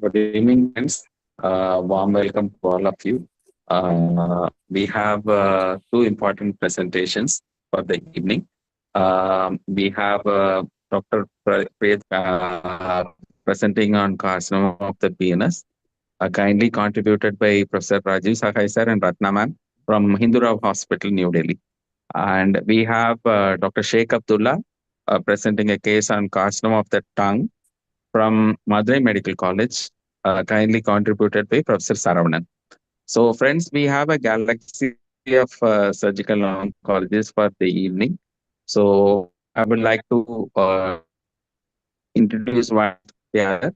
Good evening, friends. Warm welcome to all of you. We have two important presentations for the evening. We have Dr. Priyat presenting on carcinoma of the penis, kindly contributed by Professor Rajiv Sahai sir and Ratna ma'am from Hindurao Hospital, New Delhi. And we have Dr. Sheikh Abdullah presenting a case on carcinoma of the tongue from Madurai Medical College, kindly contributed by Professor Saravanan. So, friends, we have a galaxy of surgical oncologists for the evening. So, I would like to introduce one the other.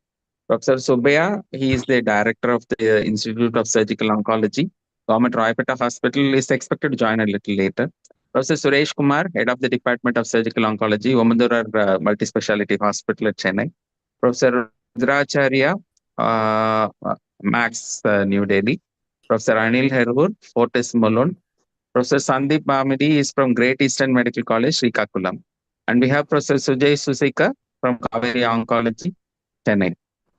Professor Subbaya, he is the director of the Institute of Surgical Oncology, Government Roypeta Hospital, is expected to join a little later. Professor Suresh Kumar, head of the Department of Surgical Oncology, Omandurar Multispeciality Hospital at Chennai. Professor Rudracharya, Max, New Delhi. Professor Anil Herur, Fortis Mulund. Professor Sandeep Bhamidi is from Great Eastern Medical College, Srikakulam. And we have Professor Sujay Susika from Kaveri Oncology, Chennai.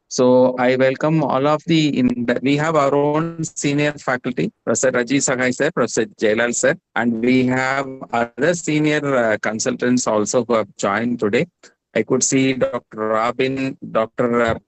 So I welcome all of we have our own senior faculty, Professor Rajiv Sahai sir, Professor Jailal sir, and we have other senior consultants also who have joined today. I could see Dr. Robin, Dr.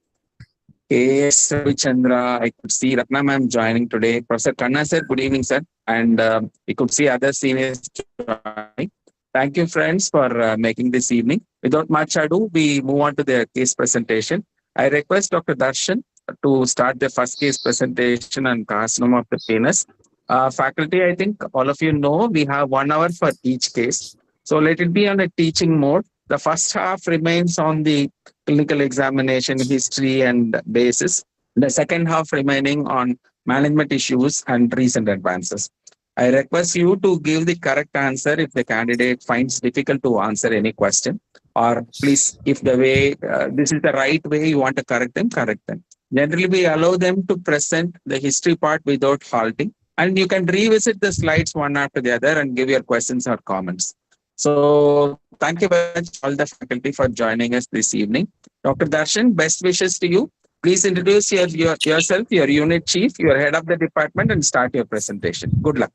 K.S. Ravichandra. I could see Ratna ma'am joining today. Professor Kanna sir, good evening sir. And we could see other seniors joining. Thank you friends for making this evening. Without much ado, we move on to the case presentation. I request Dr. Darshan to start the first case presentation on carcinoma of the penis. Faculty, I think all of you know we have 1 hour for each case. So let it be on a teaching mode. The first half remains on the clinical examination, history, and basis. The second half remaining on management issues and recent advances. I request you to give the correct answer if the candidate finds difficult to answer any question, or please, if the way this is the right way you want to correct them, correct them. Generally, we allow them to present the history part without halting, and you can revisit the slides one after the other and give your questions or comments. So thank you very much, all the faculty, for joining us this evening. Dr. Darshan, best wishes to you. Please introduce yourself, your unit chief, your head of the department, and start your presentation. Good luck.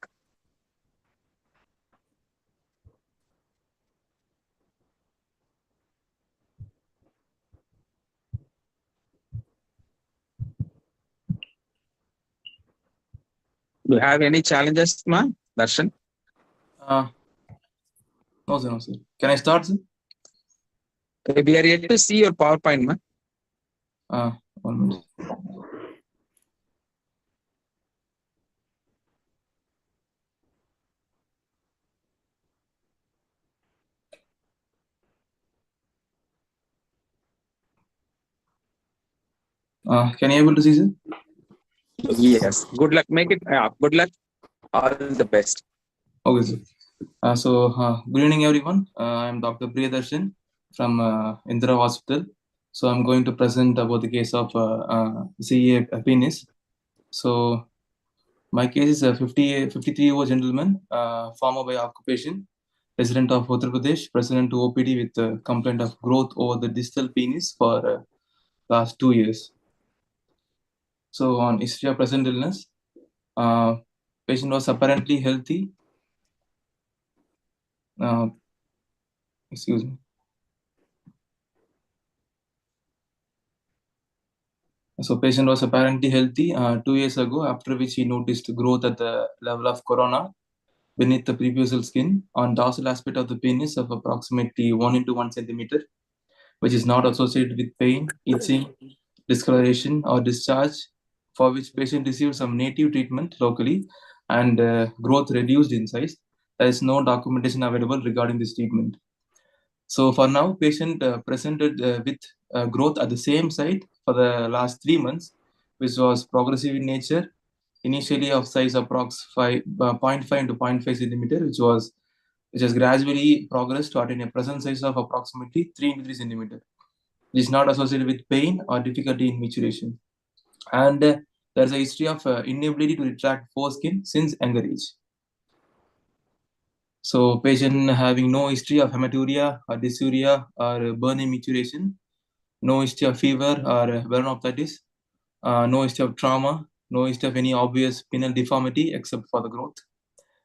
Do you have any challenges, ma, Darshan? Uh, no, sir, no, sir. Can I start, sir? We are yet to see your PowerPoint, ma. 1 minute. Can you able to see, sir? Yes. Good luck. Make it. Good luck. All the best. Okay, sir. Good evening, everyone. I am Dr. Priyadarshan from Indira Hospital. So I'm going to present about the case of CA penis. So my case is a 53-year-old gentleman, farmer by occupation, resident of Uttar Pradesh, present to OPD with a complaint of growth over the distal penis for last 2 years. So on history of present illness, patient was apparently healthy. Excuse me. So patient was apparently healthy 2 years ago, after which he noticed growth at the level of corona beneath the preputial skin on dorsal aspect of the penis of approximately 1 into 1 centimeter, which is not associated with pain, itching, discoloration, or discharge, for which patient received some native treatment locally and growth reduced in size. There is no documentation available regarding this treatment. So for now, patient presented with growth at the same site for the last 3 months, which was progressive in nature, initially of size approx 0.5 into 0.5 centimeter, which has gradually progressed to attain a present size of approximately 3 into 3 centimeter. It is not associated with pain or difficulty in maturation. And there's a history of inability to retract foreskin since younger age. So patient having no history of hematuria or dysuria or burning maturation, no history of fever or baronophthitis, no history of trauma, no history of any obvious penile deformity except for the growth,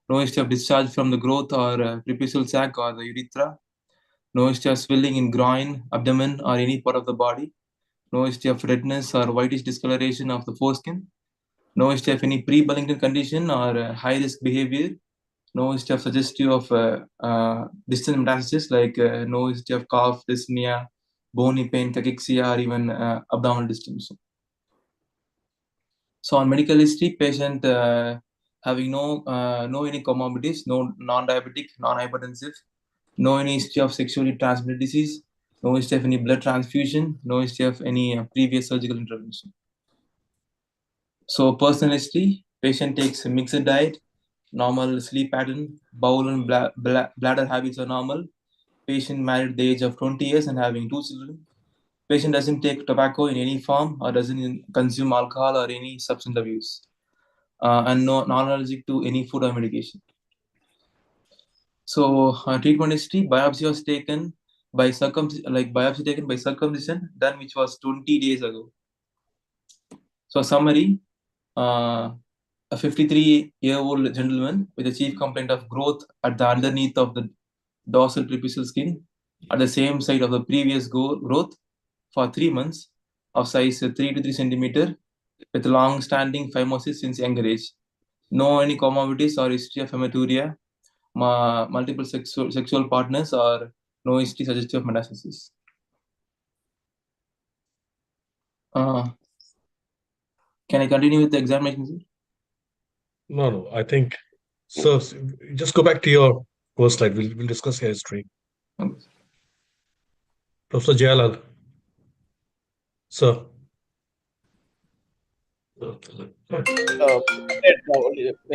no history of discharge from the growth or preputial sac or the urethra, no history of swelling in groin, abdomen, or any part of the body, no history of redness or whitish discoloration of the foreskin, no history of any pre-Bullington condition or high-risk behavior, no history of suggestive of distant metastasis like no history of cough, dyspnea, bony pain, cachexia, or even abdominal distension. So on medical history, patient having no any comorbidities, no non-diabetic, non-hypertensive, no any history of sexually transmitted disease, no history of any blood transfusion, no history of any previous surgical intervention. So personal history, patient takes a mixed diet, normal sleep pattern, bowel and bladder habits are normal. Patient married at the age of 20 years and having 2 children. Patient doesn't take tobacco in any form or doesn't consume alcohol or any substance abuse. And non-allergic to any food or medication. So treatment history, biopsy was taken by circumcision done which was 20 days ago. So summary, a 53-year-old gentleman with a chief complaint of growth at the underneath of the dorsal trapezial skin at the same site of the previous growth for 3 months of size 3 to 3 centimeter with long-standing phimosis since younger age. No any comorbidities or history of hematuria, multiple sexual partners, or no history suggestive of metastasis. Can I continue with the examination, sir? No, I think so. Just go back to your first slide. We'll discuss your history. Okay. Professor Jayalal, sir.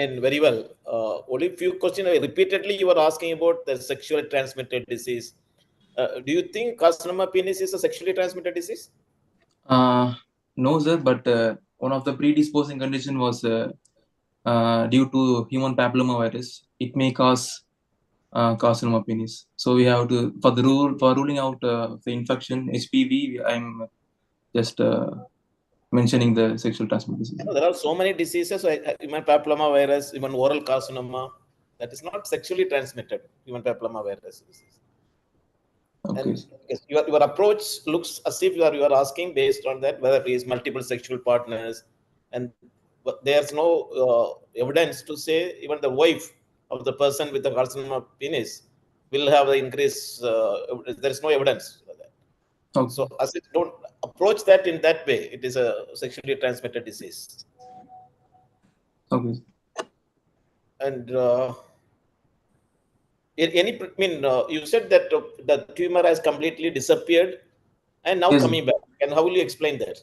Very well. Only few questions. Repeatedly, you were asking about the sexually transmitted disease. Do you think carcinoma penis is a sexually transmitted disease? No, sir, but one of the predisposing condition was due to human papillomavirus. It may cause carcinoma penis. So we have to, for ruling out the infection, HPV, I'm just mentioning the sexual transmitted disease. There are so many diseases, human papillomavirus, even oral carcinoma, that is not sexually transmitted, human papillomavirus disease. Okay. And yes, your approach looks as if you are asking based on that whether it is multiple sexual partners, and there's no evidence to say even the wife of the person with the carcinoma penis will have the increase. There is no evidence for that. Okay. So as it don't approach that in that way, it is a sexually transmitted disease. Okay. And you said that the tumor has completely disappeared and now Yes, coming back. And how will you explain that?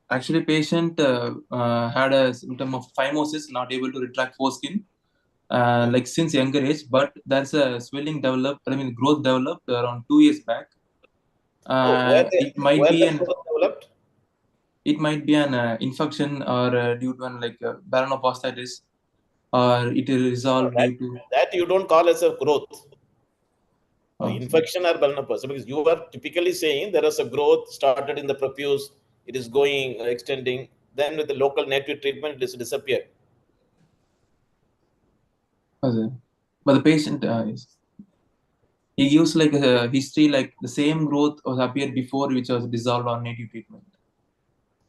Actually, patient had a symptom of phimosis, not able to retract foreskin, like since younger age, but there's a swelling growth developed around 2 years back. It might be developed? It might be an infection or due to an balanoposthitis, or it is resolved due to that you don't call as a growth. Okay. Infection or balanoposthitis, because you are typically saying there is a growth started in the prepuce, it is going extending, then with the local native treatment it is disappeared. Okay. But the patient he gives like a history like the same growth was appeared before, which was dissolved on native treatment.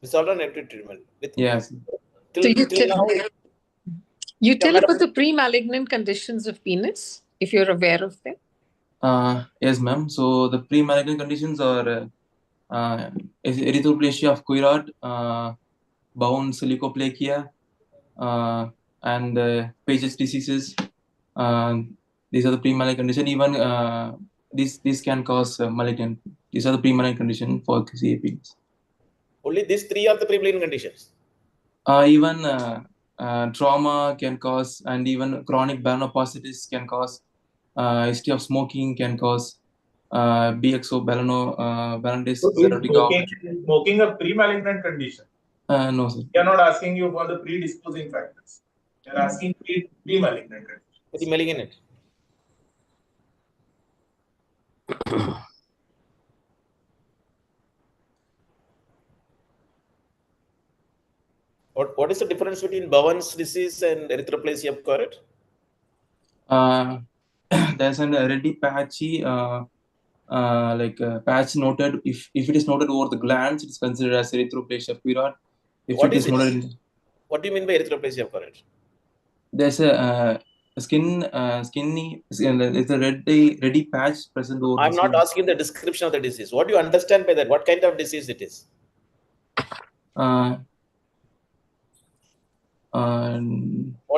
Dissolved on native treatment. Yes. Till now, you tell about the pre-malignant conditions of penis, if you're aware of them. Yes, ma'am. So the pre-malignant conditions are erythroplasia of Couillard, bound leukoplakia, and Paget's diseases. These are the pre-malignant condition. Even these can cause malignant. These are the pre-malignant condition for CAPs. Only these three are the pre-malignant conditions. Even trauma can cause, and even chronic balanoposthitis can cause. History of smoking can cause BXO balanodis. So smoking a pre-malignant condition? No, sir. We are not asking you for the predisposing factors. We are asking pre-malignant condition. Pre-malignant. What is the difference between Bowen's disease and erythroplasia of Corret? There's an already patchy patch noted. If it is noted over the glands, it is considered as erythroplasia of Corret. If What it is is noted in, what do you mean by erythroplasia of Corret? there's a skinny, it's a ready patch present over I'm the not skin. asking the description of the disease. What do you understand by that? What kind of disease it is? What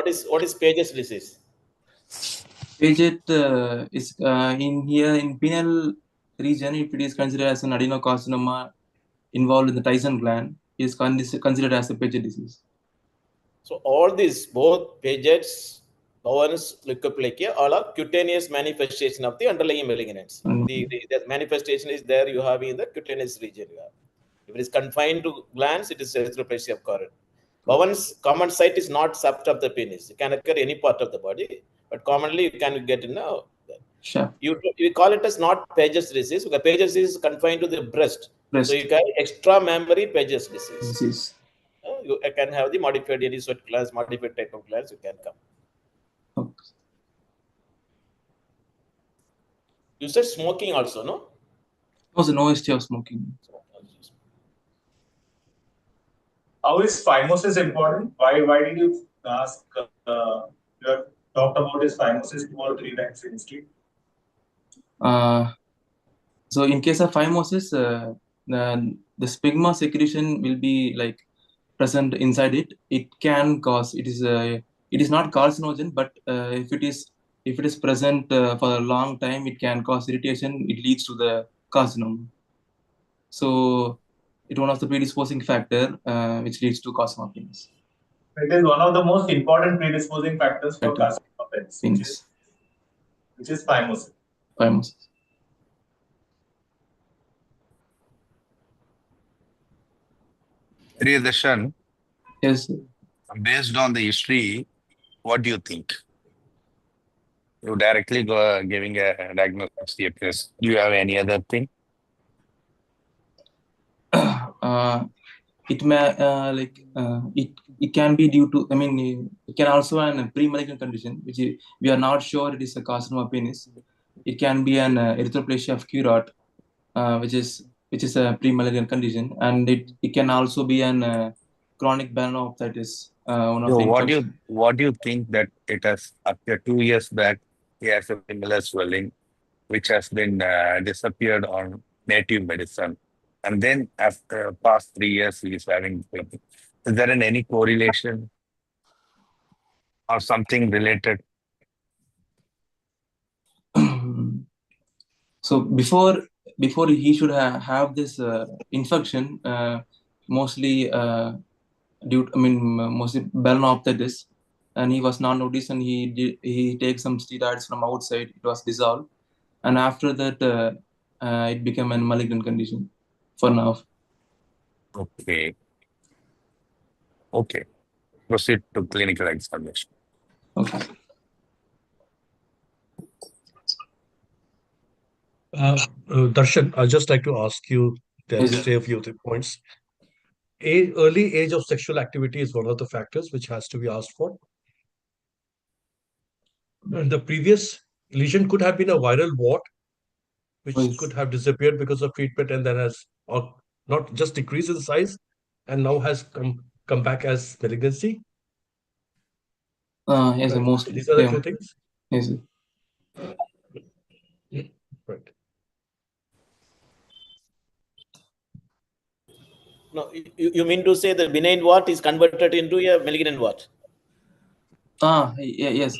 is Paget's disease? Paget is in here in Penile region. If it is considered as an adenocarcinoma involved in the Tyson gland, it is considered as a Paget disease. So all these, both Paget's, Bowen's, leukoplakia, all are cutaneous manifestation of the underlying malignancy. The manifestation is there. You have in the cutaneous region. You have. If it is confined to glands, it is erythroplasia of Corret. Bowen's common site is not septa of the penis. It can occur any part of the body, but commonly you can get in a. Sure. You call it as not Paget's disease because Paget's disease is confined to the breast. So you can extra mammary Paget's disease. You can have the modified any sweat glands, modified type of glands. You can come. Okay. You said smoking also, no? Also, no history of smoking. How is phimosis important? Why did you ask? You have talked about his phimosis 2 or 3 times in history. So in case of phimosis, the stigma secretion will be like present inside it. It can cause, it is not carcinogen, but if it is present for a long time, it can cause irritation. It leads to the carcinoma. So it's one of the predisposing factor which leads to carcinoma penis. It is one of the most important predisposing factors for carcinoma penis, which is phimosis. Phimosis. Darshan, Yes. based on the history, what do you think? You directly go giving a diagnosis. Do you have any other thing? It may it can be due to, I mean, it can also be a pre-malignant condition, which we are not sure it is a carcinoma penis. It can be an erythroplasia of Curot, which is a pre-malignant condition, and it can also be an chronic Balanophthitis. What do you think that it has after 2 years back? He has a similar swelling, which has been disappeared on native medicine, and then after past 3 years, he is having. Is there any correlation or something related? So before he should have this infection, mostly mostly Balanophthitis, and he was not noticed, and he takes some steroids from outside. It was dissolved, and after that it became a malignant condition for now. Okay. Proceed to clinical examination. Okay. Darshan, I'd just like to ask you, then Yes. say a few points. Early age of sexual activity is one of the factors which has to be asked for. And the previous lesion could have been a viral wart, which could have disappeared because of treatment and then has not just decreased in size and now has come back as malignancy. Yes, right. mostly. These are the two things. Yes. Right. No, you mean to say the benign wart is converted into a malignant wart? Yes.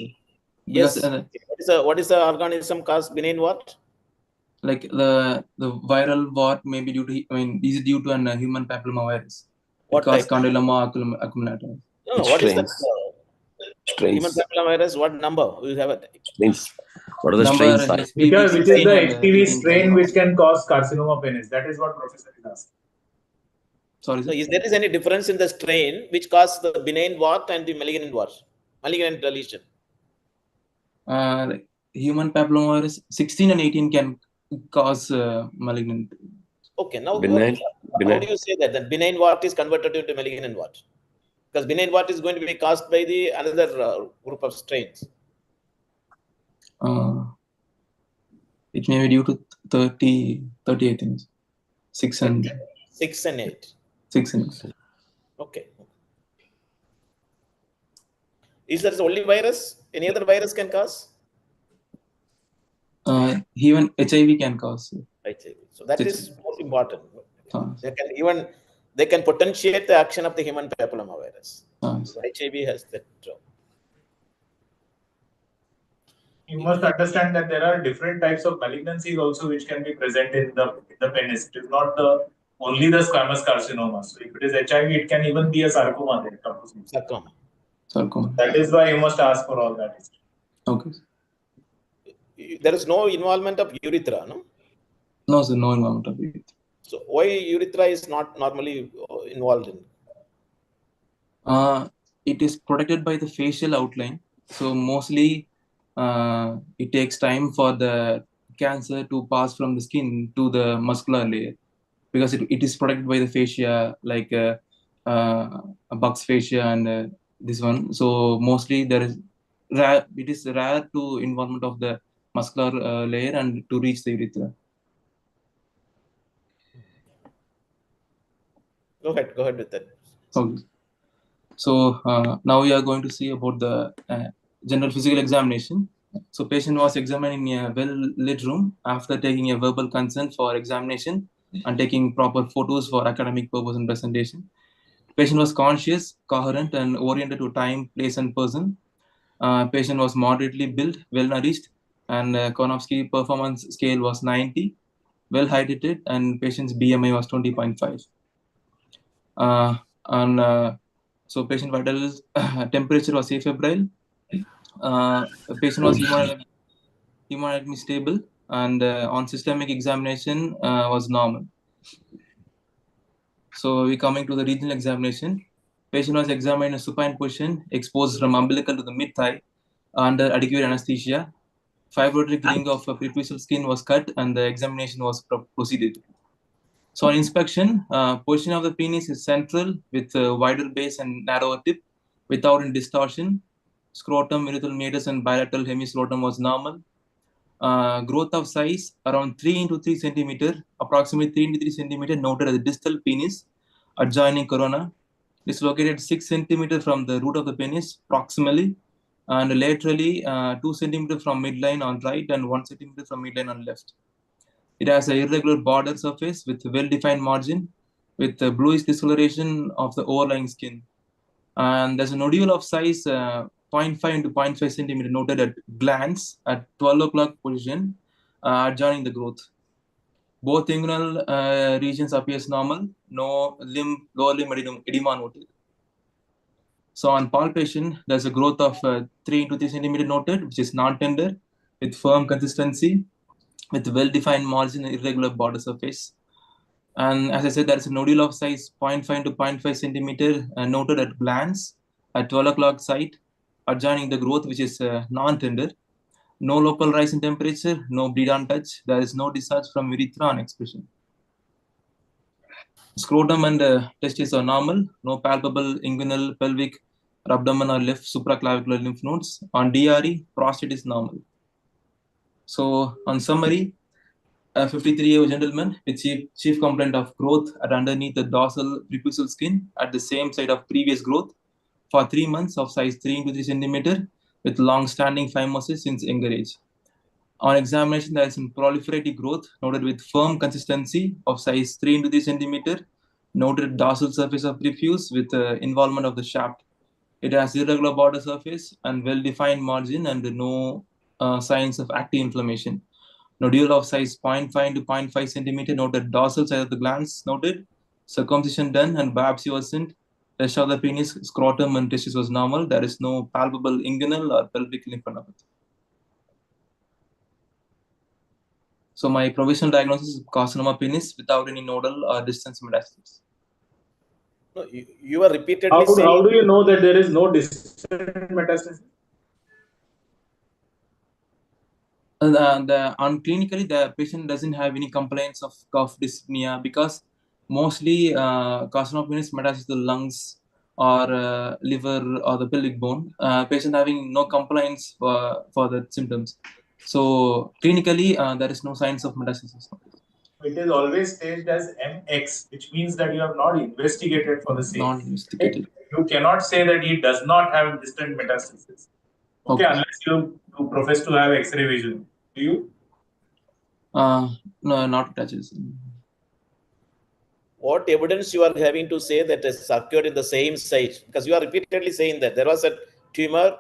Yes. What is the organism caused benign wart? Like the viral wart may be due to, is due to a human papillomavirus. What type? Carcinoma accumulatum. No, what is that? Human papillomavirus, what number? You have it. Strains. What are the strains? Which is the HPV strain which can cause carcinoma penis? That is what Professor is asking. Sorry, so is there any difference in the strain which causes the benign wart and the malignant wart, malignant lesion? Human papillomavirus 16 and 18 can cause malignant. Okay, now how do you say that? That benign wart is converted into malignant wart? Because benign wart is going to be caused by the another group of strains. It may be due to 30, I think. 6 and 6 and 8. 6 and 8. Okay. Is that the only virus? Any other virus can cause? Even HIV can cause. HIV. So that is most important. They can potentiate the action of the human papillomavirus. So HIV has that. You must understand that there are different types of malignancies also which can be present in the penis. It is not only the squamous carcinoma. So if it is HIV, it can even be a sarcoma. Sarcoma. That is why you must ask for all that. Okay. There is no involvement of urethra, no? No, sir, no involvement of urethra. So why urethra is not normally involved in? It is protected by the facial outline. So mostly it takes time for the cancer to pass from the skin to the muscular layer, because it is protected by the fascia, like a Buck's fascia and this one. So mostly it is rare to involvement of the muscular layer and to reach the urethra. Go ahead with that. Okay. So now we are going to see about the general physical examination. So patient was examined in a well-lit room after taking a verbal consent for examination and taking proper photos for academic purpose and presentation. Patient was conscious, coherent, and oriented to time, place, and person. Patient was moderately built, well-nourished, and Konofsky performance scale was 90, well-hydrated, and patient's BMI was 20.5. So patient vital temperature was afebrile. Patient was hemodynamically stable, and on systemic examination was normal. So we coming to the regional examination. Patient was examined in a supine position, exposed from umbilical to the mid-thigh under adequate anesthesia. Fibrotic ring of preputial skin was cut, and the examination was proceeded. So on inspection, position of the penis is central with a wider base and narrower tip without any distortion. Scrotum, urethral meatus, and bilateral hemiscrotum was normal. Growth of size around 3 into 3 centimeter, approximately 3 into 3 centimeter noted as the distal penis adjoining corona. It is located 6 centimeter from the root of the penis proximally, and laterally 2 centimeter from midline on right and 1 centimeter from midline on left. It has an irregular border surface with well-defined margin with bluish discoloration of the overlying skin. And there's a nodule of size 0.5 into 0.5 centimeter noted at glans at 12 o'clock position adjoining the growth. Both inguinal regions appears normal, no lower limb edema noted. So on palpation, there's a growth of 3 into 3 centimeter noted, which is non-tender with firm consistency, with well-defined margin and irregular border surface. And as I said, there's a nodule of size 0.5 to 0.5 centimeter noted at glans at 12 o'clock site adjoining the growth, which is non-tender. No local rise in temperature, no bleed on touch. There is no discharge from urethra on expression. Scrotum and testes are normal. No palpable inguinal, pelvic, or abdomen or left supraclavicular lymph nodes. On DRE, prostate is normal. So on summary, a 53-year-old gentleman with chief complaint of growth at underneath the dorsal preputial skin at the same site of previous growth for 3 months of size 3 into 3 centimeter with long-standing phimosis since younger age. On examination, there is some proliferative growth noted with firm consistency of size 3 into 3 centimeter, noted dorsal surface of prefuse with involvement of the shaft. It has irregular border surface and well-defined margin and no signs of active inflammation. Nodule of size 0.5 to 0.5 centimeter noted dorsal side of the glans noted. Circumcision done and biopsy was sent. Rest of the penis, scrotum, and testis was normal. There is no palpable inguinal or pelvic lymphadenopathy. So my provisional diagnosis is carcinoma penis without any nodal or distant metastasis. No, you are repeatedly saying. How do you know that there is no distant metastasis? Clinically, the patient doesn't have any complaints of cough dyspnea because mostly carcinoma penis metastasis to the lungs or liver or the pelvic bone. Patient having no compliance for the symptoms. So clinically, there is no signs of metastasis. It is always staged as MX, which means that you have not investigated for the same. Not investigated. You cannot say that he does not have distant metastasis. Okay, unless you profess to have X-ray vision. Do you? No, not touches. What evidence you are having to say that has occurred in the same site? Because you are repeatedly saying that there was a tumor.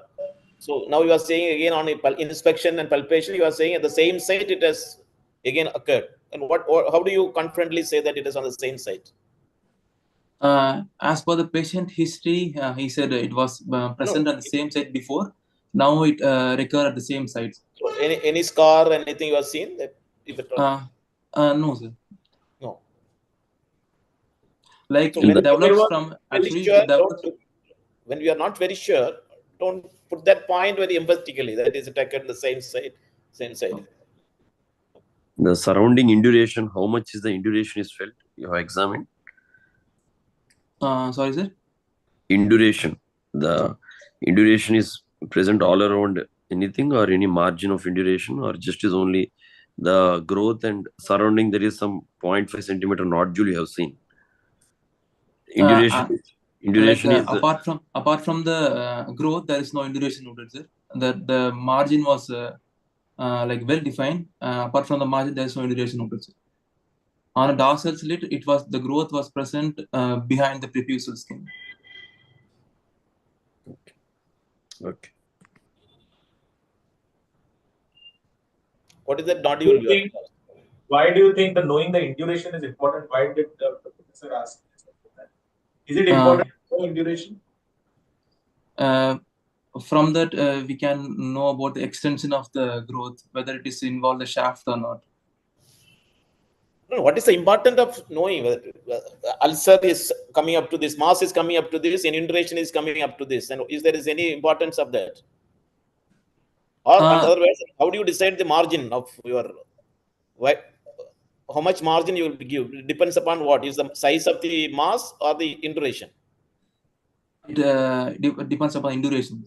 So now you are saying again on inspection and palpation, you are saying at the same site it has again occurred. And how do you confidently say that it is on the same site? As per the patient history, he said it was present at the same site before. Now it recur at the same site. So any scar, anything you have seen that? If it no, sir. No. Like So it develops from actually. When we are not very sure, don't put that point very emphatically. That is attacked at the same site, same site. The surrounding induration, how much is the induration is felt? You have examined. Sorry, sir. Induration. The induration is present all around anything or any margin of induration, or just is only the growth and surrounding there is some 0.5 centimeter nodule you have seen. Induration. Induration like, is apart from the growth, there is no induration noted, sir. The margin was like well defined. Apart from the margin, there is no induration noted, sir. On a dorsal slit, the growth was present behind the preputial skin. Okay. What is that nodule? Why do you think that knowing the induration is important? Why did the professor ask? Is it important to know induration? From that, we can know about the extension of the growth, whether it is involved the shaft or not. No, what is the importance of knowing whether ulcer is coming up to this, mass is coming up to this, and induration is coming up to this? And is there any importance of that? Or otherwise, how do you decide the margin of your how much margin you will give? It depends upon what is the size of the mass or the induration. It depends upon induration.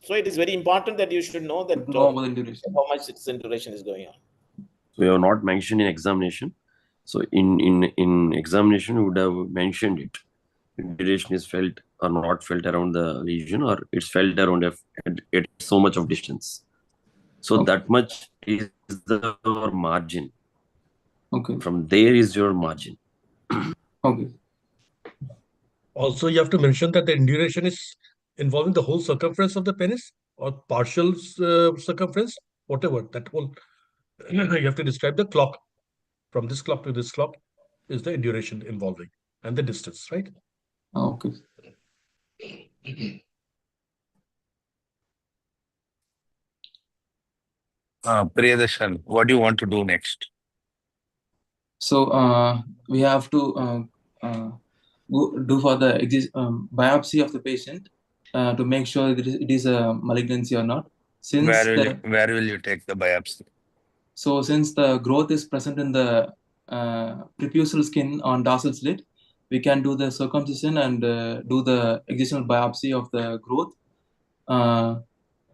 So it is very important that you should know that how much its induration is going on. We have not mentioned in examination. So in examination, we would have mentioned it. Duration is felt or not felt around the lesion, or it's felt around at so much of distance. So that much is our margin. Okay. From there is your margin. Okay. Also, you have to mention that the induration is involving the whole circumference of the penis or partial circumference, whatever. That whole, you have to describe the clock. From this clock to this clock is the induration involving and the distance, right? Okay. Priyadarshan, what do you want to do next? So we have to do for the biopsy of the patient to make sure it is a malignancy or not. Since where will you take the biopsy? So since the growth is present in the preputial skin on dorsal slit, we can do the circumcision and do the excisional biopsy of the growth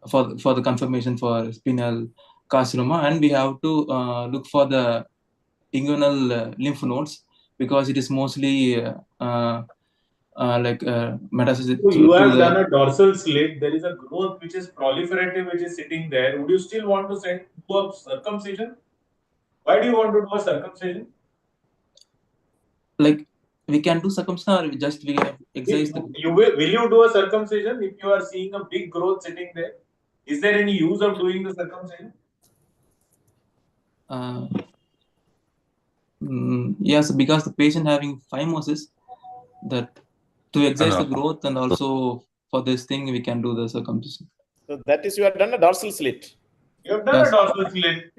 for the confirmation for penile carcinoma, and we have to look for the inguinal lymph nodes because it is mostly like metastasis. So you have done a dorsal slit. There is a growth which is proliferative, which is sitting there. Would you still want to do a circumcision? Why do you want to do a circumcision? Like we can do circumcision, or just we excise the. Will you do a circumcision if you are seeing a big growth sitting there? Is there any use of doing the circumcision? Yes, because the patient having phimosis, that to excise the growth, and also for this thing we can do the circumcision. So that is, you have done a dorsal slit. You have done a dorsal slit.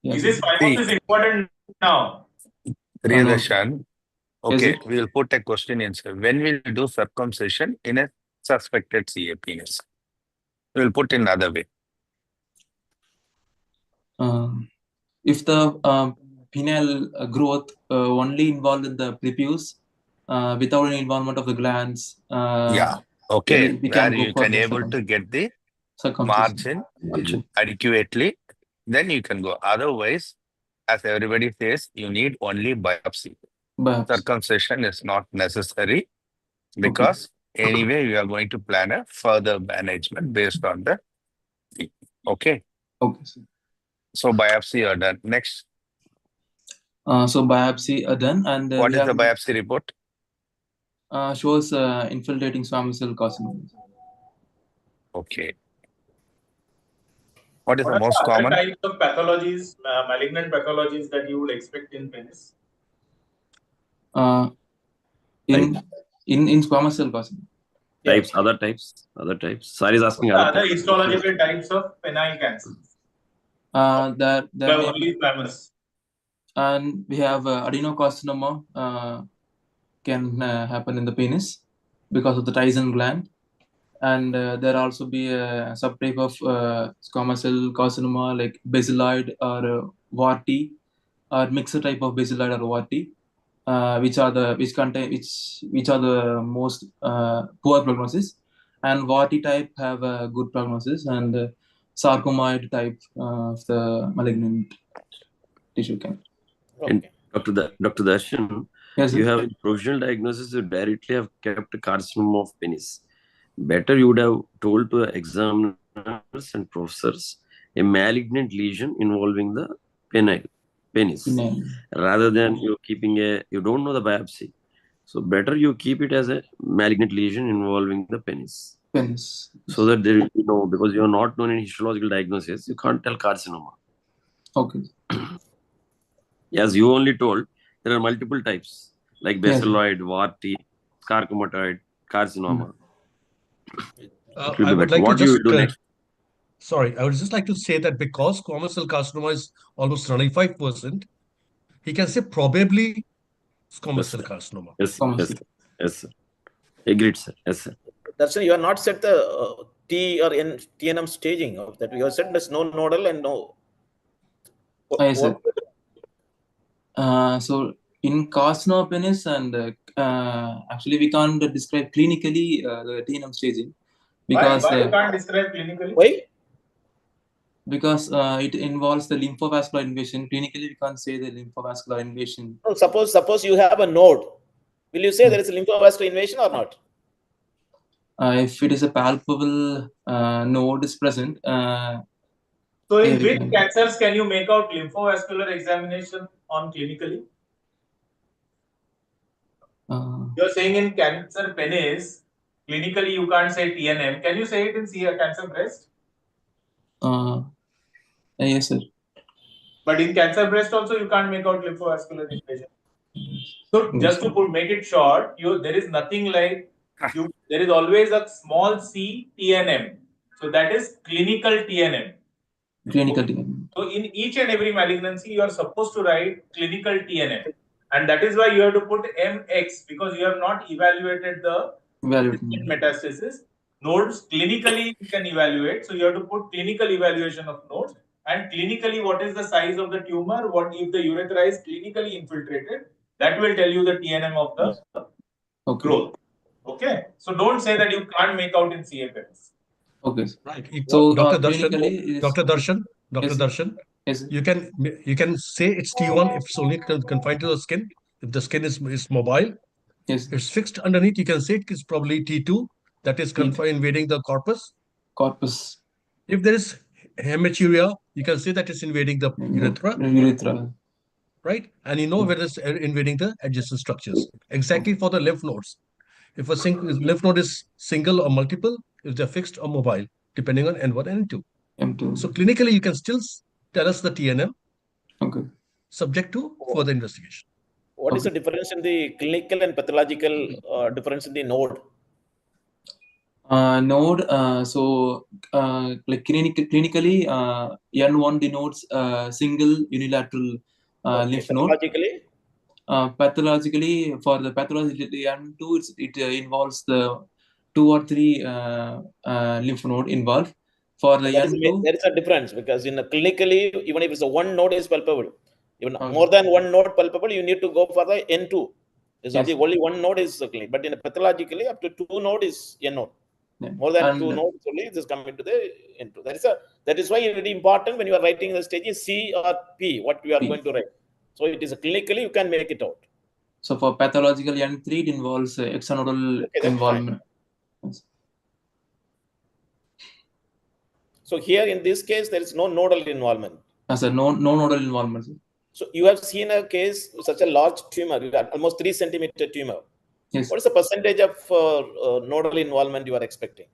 Yes. Is this phimosis important now? Priyadarshan, okay, we will put a question answer. When will you do circumcision in a suspected CA penis? We will put in another way. If the penile growth only involved in the prepuce without any involvement of the glands, Okay, we where can go you for can the able to get the circumcision. margin adequately, then you can go. Otherwise, as everybody says, you need only biopsy. Circumcision is not necessary because anyway, we are going to plan a further management based on the okay. Okay, sir. So biopsy are done. Next, so biopsy are done, and what is the biopsy report? Shows infiltrating squamous cell carcinoma. Okay. What is What the are most the other common? types of pathologies, malignant pathologies that you would expect in penis? In squamous cell carcinoma. Types, other types. Sari is asking What are other other types. histological types of penile cancers? There Only squamous. And we have adenocarcinoma can happen in the penis because of the Tyson gland, and there also be a subtype of squamous cell carcinoma like basiloid or warty, or mixed type of basiloid or warty, which are the most poor prognosis, and warty type have a good prognosis, and sarcomoid type of the malignant tissue cancer. And Dr. Darshan, Yes, you sir. have in provisional diagnosis, you directly have kept carcinoma of penis. Better you would have told to examiners and professors a malignant lesion involving the penis, rather than you keeping you don't know the biopsy. So better you keep it as a malignant lesion involving the penis. So that there will be no, because you are not known in histological diagnosis, you can't tell carcinoma. Okay. As you only told, there are multiple types like basiloid, warty, sarcomatoid, carcinoma. I would like what to do just, you do next? Sorry, I would just like to say that because squamous cell carcinoma is almost 25%, he can say probably squamous cell carcinoma. Yes, sir. Agreed, sir. Yes, sir. That's why you are not set the T or TNM staging of that. You have said there's no nodal and no. Yes, sir. So in carcinoma penis, and actually we can't describe clinically the TNM staging because Why you can't describe clinically? Why? Because it involves the lymphovascular invasion. Clinically, we can't say the lymphovascular invasion. No, suppose you have a node. Will you say there is a lymphovascular invasion or not? If it is a palpable node is present. So in which cancers can you make out lymphovascular examination on clinically? You're saying in cancer penis, clinically you can't say TNM. Can you say it in cancer breast? Yes, sir. But in cancer breast also you can't make out lymphovascular invasion. So just to make it short, there is nothing like there is always a small c TNM. So that is clinical TNM. Clinical TNM. So in each and every malignancy, you are supposed to write clinical TNM. And that is why you have to put MX, because you have not evaluated the metastasis. Nodes clinically you can evaluate. So you have to put clinical evaluation of nodes. And clinically, what is the size of the tumor? What if the urethra is clinically infiltrated? That will tell you the TNM of the growth. Okay. So don't say that you can't make out in CFS. Okay. Right. So Dr. Darshan, yes, you can say it's T1 if it's only confined to the skin. If the skin is mobile, it's fixed underneath. You can say it's probably T2, that is invading the corpus. If there is hematuria, you can say that it's invading the urethra. Right, and you know whether it's invading the adjacent structures. Exactly for the lymph nodes. If a lymph node is single or multiple, if they're fixed or mobile, depending on N1 and N2. So clinically, you can still tell us the TNM, subject to further investigation. What is the difference in the clinical and pathological difference in the node? Node, like clinically, N1 denotes single unilateral lymph node. Pathologically, for the pathology N2, it involves the 2 or 3 lymph node involved. For the N2, there is a difference, because in a clinically, even if it's a one node is palpable, Even Okay. more than one node palpable, you need to go for the N2. It's Yes. only one node is clinic, but in a pathologically up to 2 node is N node. Yeah. More than And 2 nodes only it is coming to the N2. That is why it's very important when you are writing the stages C or P, what you are P. going to write. So it is clinically you can make it out. So for pathological N3, it involves extranodal Okay, that's involvement. Yes. So here in this case, there is no nodal involvement. Sir, no nodal involvement. Sir. So you have seen a case, such a large tumor, you got almost 3 centimeter tumor. Yes. What is the percentage of nodal involvement you are expecting?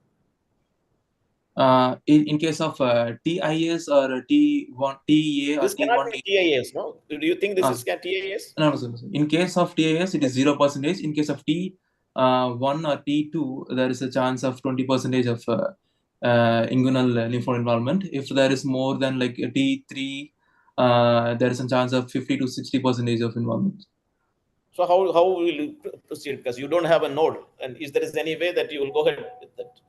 In case of TIS or T1, TA or This cannot T1. be TIS, no? Do you think this is TIS? No, sir. In case of TIS, it is 0%. In case of T1 or T2, there is a chance of 20% of inguinal lymph node involvement. If there is more than like a T3, there is a chance of 50 to 60% of involvement. So how will you proceed? Because you don't have a node, and is there any way that you will go ahead with that?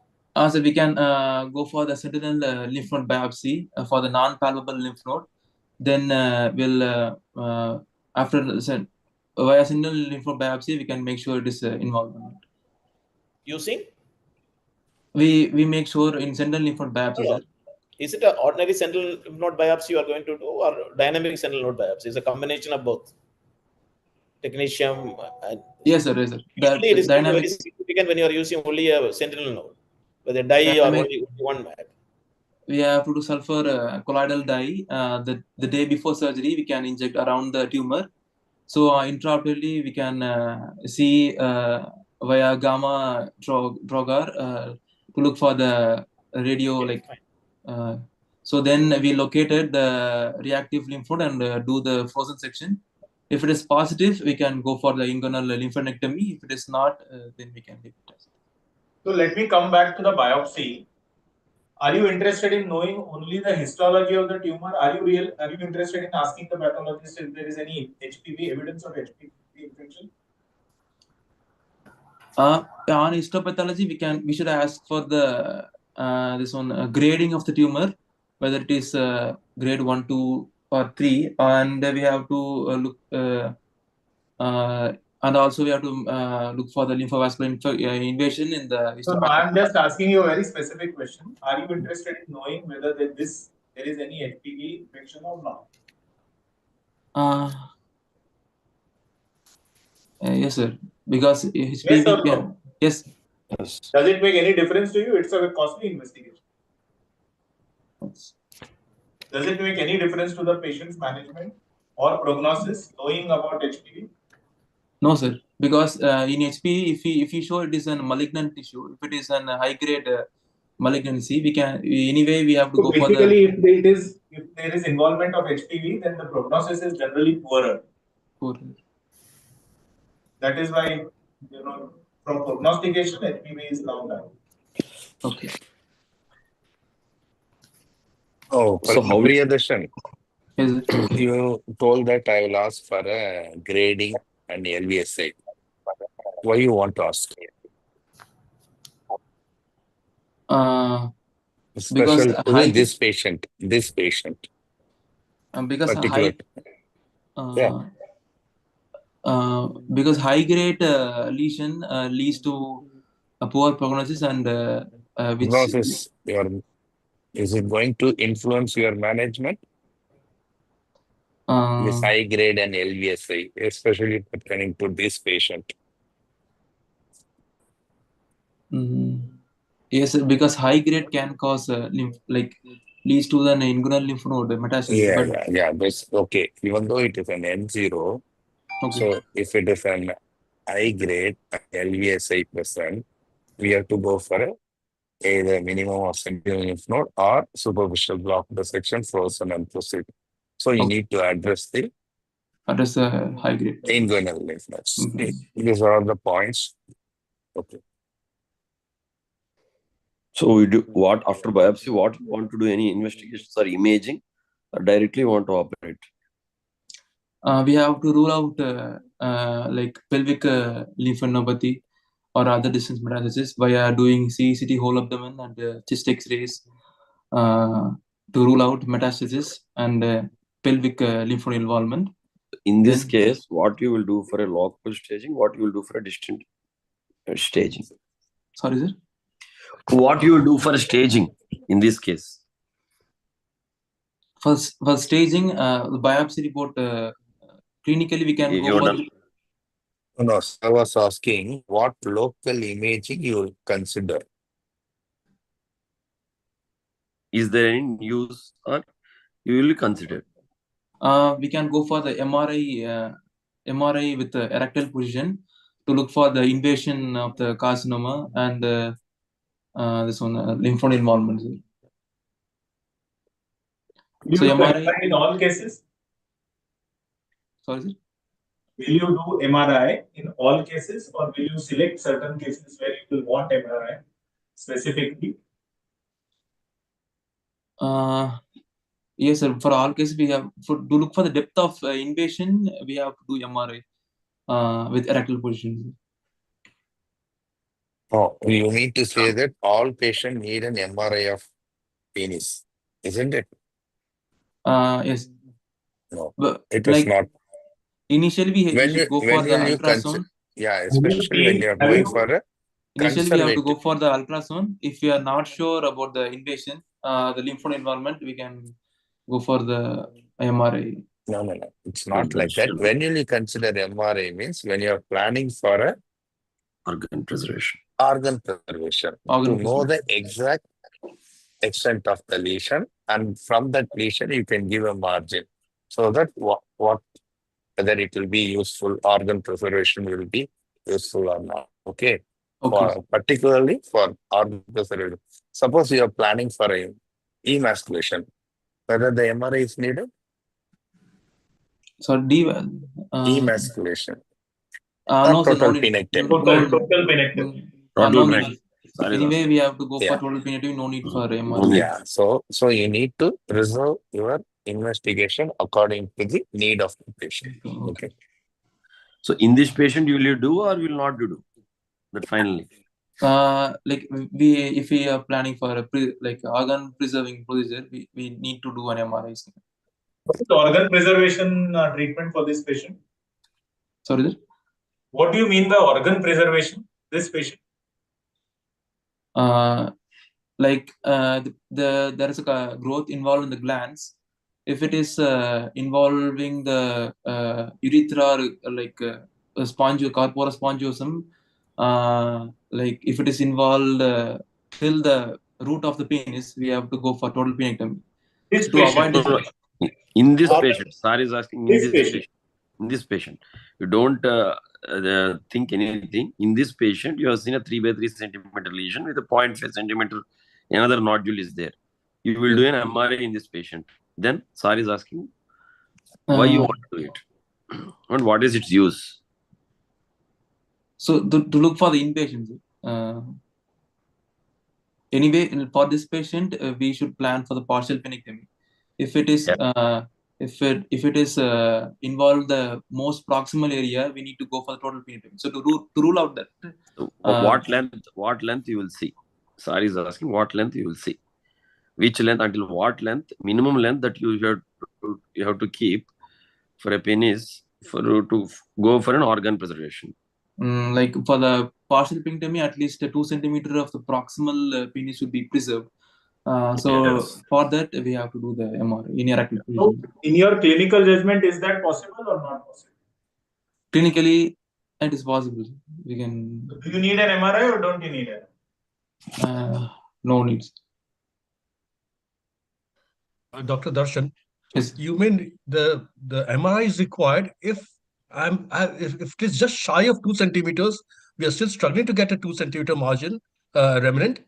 So we can go for the sentinel lymph node biopsy for the non-palpable lymph node. Then we'll after via sentinel lymph node biopsy, we can make sure it is involved. Using? We make sure in sentinel lymph node biopsy, No. sir. Is it an ordinary sentinel lymph node biopsy you are going to do, or dynamic sentinel node biopsy? It's a combination of both. Technetium and Yes, sir. Yes, sir. usually it is dynamic very significant when you are using only a sentinel node, whether dye or only one map. We have to do sulfur colloidal dye. The day before surgery, we can inject around the tumor. So intraoperatively, we can see via gamma drogar to look for the radio so then we located the reactive lymph node and do the frozen section. If it is positive, we can go for the inguinal lymphadenectomy. If it is not, then we can leave it. So let me come back to the biopsy. Are you interested in knowing only the histology of the tumor? Are you interested in asking the pathologist if there is any HPV evidence of HPV infection? On histopathology, we should ask for the grading of the tumor, whether it is grade 1, 2, or 3, and we have to look and also we have to look for the lymphovascular invasion in the. So no, I'm just asking you a very specific question. Are you interested in knowing whether there is any HPV infection or not? Yes, sir. Because HPV yes or no? Yes. Does it make any difference to you? It's a costly investigation. Yes. Does it make any difference to the patient's management or prognosis knowing about HPV? No, sir. Because in HPV, if you show it is a malignant tissue, if it is a high grade malignancy, we have to go for the. Basically, if there is involvement of HPV, then the prognosis is generally poorer. That is why, from prognostication, HPV is now done. Okay. Oh, So how Priyadarshan, Yes, sir. you told that I will ask for a grading and LVSA. Why you want to ask? Because this patient. Because particular. Because high grade lesion leads to a poor prognosis and which prognosis. Is it going to influence your management? This high grade and LVSI, especially pertaining to this patient. Yes, sir, because high grade can cause leads to the inguinal lymph node metastasis. Yeah, that's okay. Even though it is an N0, okay. So if it is an high grade LVSI present, we have to go for either minimum of sentinel lymph node or superficial block dissection, frozen and proceed. So you need to address the high grade inguinal lymph nodes. These are the points. Okay. So we do what after biopsy? What we want to do? Any investigations or imaging, or directly want to operate? We have to rule out like pelvic lymphadenopathy or other distant metastasis via doing CECT whole abdomen and chest X-rays to rule out metastasis and pelvic lymph node involvement. In this Then- case, what you will do for a local staging, what you will do for a distant staging? Sorry, sir. What you will do for staging in this case? For staging, the biopsy report, clinically we can You go for. done? No, I was asking what local imaging you will consider. Is there any use or you will consider? We can go for the MRI with the erectile position to look for the invasion of the carcinoma and this one lymph node involvement. Will you So do MRI. MRI in all cases? Sorry, sir. Will you do MRI in all cases, or will you select certain cases where you will want MRI specifically? Yes, sir. For all cases, we have to look for the depth of invasion. We have to do MRI with erectile position. Oh, you mean to say that all patients need an MRI of penis, isn't it? Yes. No, But it is like not. initially, we should go for the ultrasound. Yeah, especially when you are going for a Initially, we have to go conservative. for the ultrasound. If we are not sure about the invasion, the lymph node involvement, we can go for the MRI. No. It's not like that. When you consider MRI means when you are planning for a Organ preservation. organ preservation to know the exact extent of the lesion, and from that lesion you can give a margin so that whether it will be useful, organ preservation will be useful or not. Okay. Particularly for organ preservation. Suppose you are planning for a emasculation, whether the MRI is needed. So emasculation. No, total sir, penectomy. Total penectomy. No need. Anyway, we have to go for total penectomy. No need for MRI. Yeah. So you need to reserve your investigation according to the need of the patient. Okay. So in this patient, will you do or will not do that finally? Like if we are planning for a organ preserving procedure, we need to do an MRI scan. What is the organ preservation treatment for this patient? Sorry, sir? What do you mean by organ preservation? This patient? There is a growth involved in the glands. If it is involving the urethra, corpora spongiosum, if it is involved till the root of the penis, we have to go for total penectomy. This to avoid this. In this patient, Sir is asking in this patient, you don't think anything. In this patient, you have seen a 3 by 3 centimeter lesion with a 0.5 centimeter. Another nodule is there. You will do an MRI in this patient. Then Sir is asking why you want to do it and what is its use. So to look for the inpatient. Anyway, for this patient, we should plan for the partial penectomy. If it is if it is involved the most proximal area, we need to go for the total penectomy. So to rule out that. So what length you will see? Sir is asking what length you will see. Which length, until what length, minimum length that you have to keep for a penis to go for an organ preservation. Like for the partial penectomy, at least 2 centimeter of the proximal penis should be preserved. For that, we have to do the MRI in erectile position. So in your clinical judgment, is that possible or not possible? Clinically, it is possible. We can. Do you need an MRI or don't you need it? No needs. Dr. Darshan, yes. You mean the MRI is required if it is just shy of 2 centimeters, we are still struggling to get a 2 centimeter margin remnant,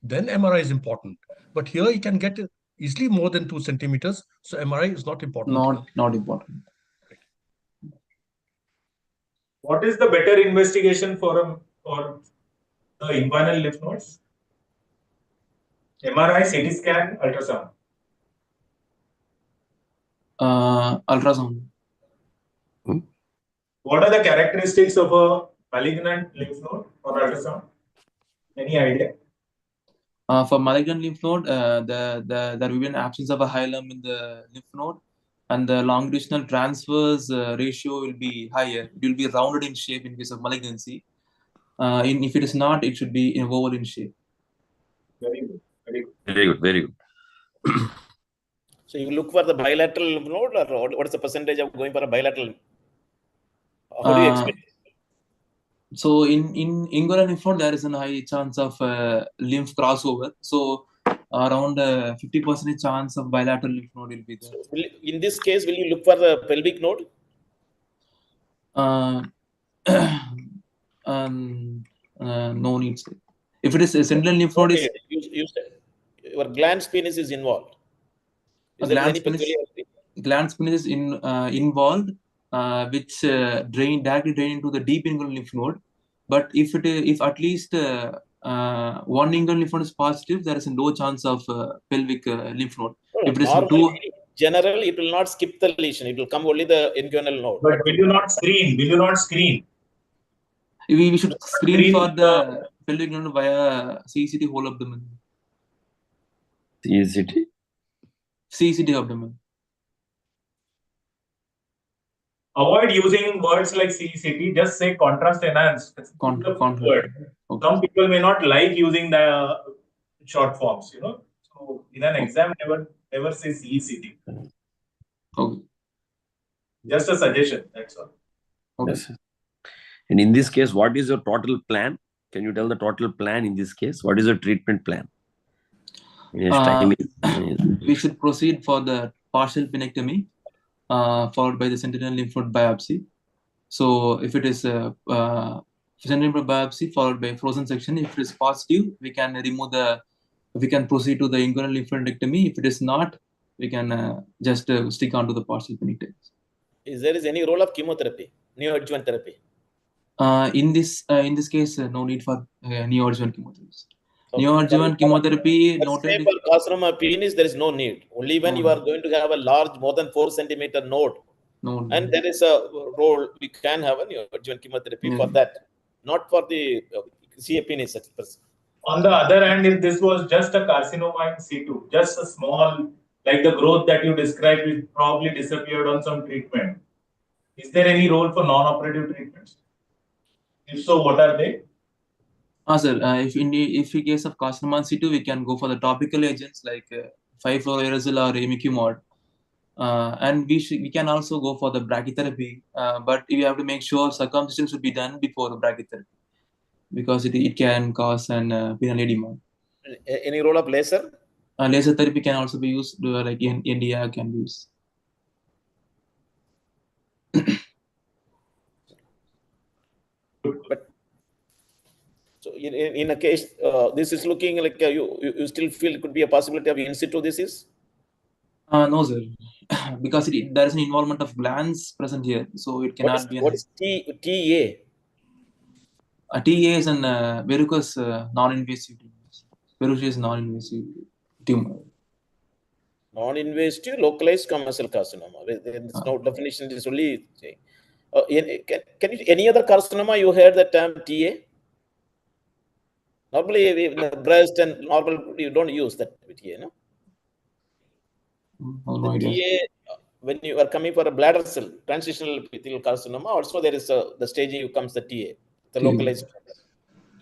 then MRI is important. But here you can get easily more than 2 centimeters, so MRI is not important. Not important. What is the better investigation for the inguinal lymph nodes? MRI, CT scan, ultrasound. Ultrasound. What are the characteristics of a malignant lymph node or ultrasound? Any idea? For malignant lymph node, there will be an absence of a hilum in the lymph node. and the longitudinal transverse ratio will be higher. It will be rounded in shape in case of malignancy. If it is not, it should be oval in shape. Very good. Very good. Very good. Very good. So you look for the bilateral lymph node, or what is the percentage of going for a bilateral? How do you expect? So in inguinal lymph node, there is a high chance of lymph crossover. So around 50% chance of bilateral lymph node will be there. So in this case, will you look for the pelvic node? No need. If it is a central lymph node, Okay. You said your glans penis is involved. Is there any peculiarity? Glans penis is involved, which directly drain into the deep inguinal lymph node. But if at least one inguinal lymph node is positive, there is a low chance of pelvic lymph node. If it is Normally, general, it will not skip the lesion. It will come only the inguinal node. But will you not screen? Will you not screen? We should screen for the pelvic node via CECT whole abdomen. CECT abdomen. Avoid using words like CECT. Just say contrast enhanced. Contrast. Okay. Some people may not like using the short forms, you know. So in an exam, never say CECT. Okay. Just a suggestion. That's all. Okay. Yes. And in this case, what is your total plan? Can you tell the total plan in this case? What is your treatment plan? We should proceed for the partial penectomy, followed by the sentinel lymph node biopsy. So if it is sentinel lymph node biopsy followed by frozen section, if it is positive, we can proceed to the inguinal lymphadenectomy. If it is not, we can just stick on to the partial penectomy. Is there any role of chemotherapy, neoadjuvant therapy? In this case, no need for neoadjuvant chemotherapy. Neoadjuvant chemotherapy noted for carcinoma penis, there is no need. Only when you are going to have a large, more than 4 centimeter node, and there is a role, we can have a neoadjuvant chemotherapy for that, not for the CA penis. On the other hand, if this was just a carcinoma in situ, just a small, like the growth that you described, it probably disappeared on some treatment. Is there any role for non-operative treatments? If so, what are they? Sir, if in case of carcinoma in situ, we can go for the topical agents like 5-fluorouracil or imiquimod. And we can also go for the brachytherapy, but we have to make sure circumcision should be done before the brachytherapy, because it can cause an penile edema. Any role of laser? Laser therapy can also be used, like NDR can be used. But so in a case, this is looking like you still feel it could be a possibility of in situ disease? No, sir, because there is an involvement of glands present here, so it cannot be. What is TA? TA is an verrucous non-invasive tumor. Verrucous non-invasive tumor. Non-invasive localized commercial carcinoma. There is no definition. This only. Can you, any other carcinoma you heard the term TA? Normally, in the breast and normal, you don't use that TA, no? No idea. TA, when you are coming for a bladder cell, transitional epithelial carcinoma, also there is the staging comes the TA, the localized.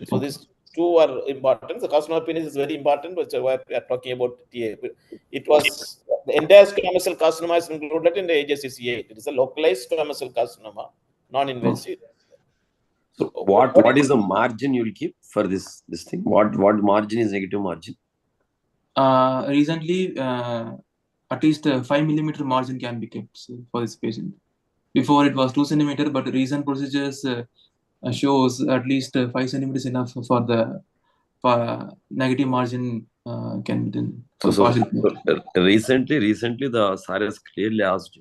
So these two are important. The carcinoma penis is very important, which is why we are talking about TA. It was the entire squamous cell carcinoma is included in the AJCC8. It is a localized squamous cell carcinoma, non-invasive. So what is the margin you will keep for this thing? What margin is negative margin? Recently, at least 5 millimeter margin can be kept for this patient. Before it was 2 centimeter, but recent procedures shows at least 5 centimeters enough for the negative margin can be done. So recently the SAR has clearly asked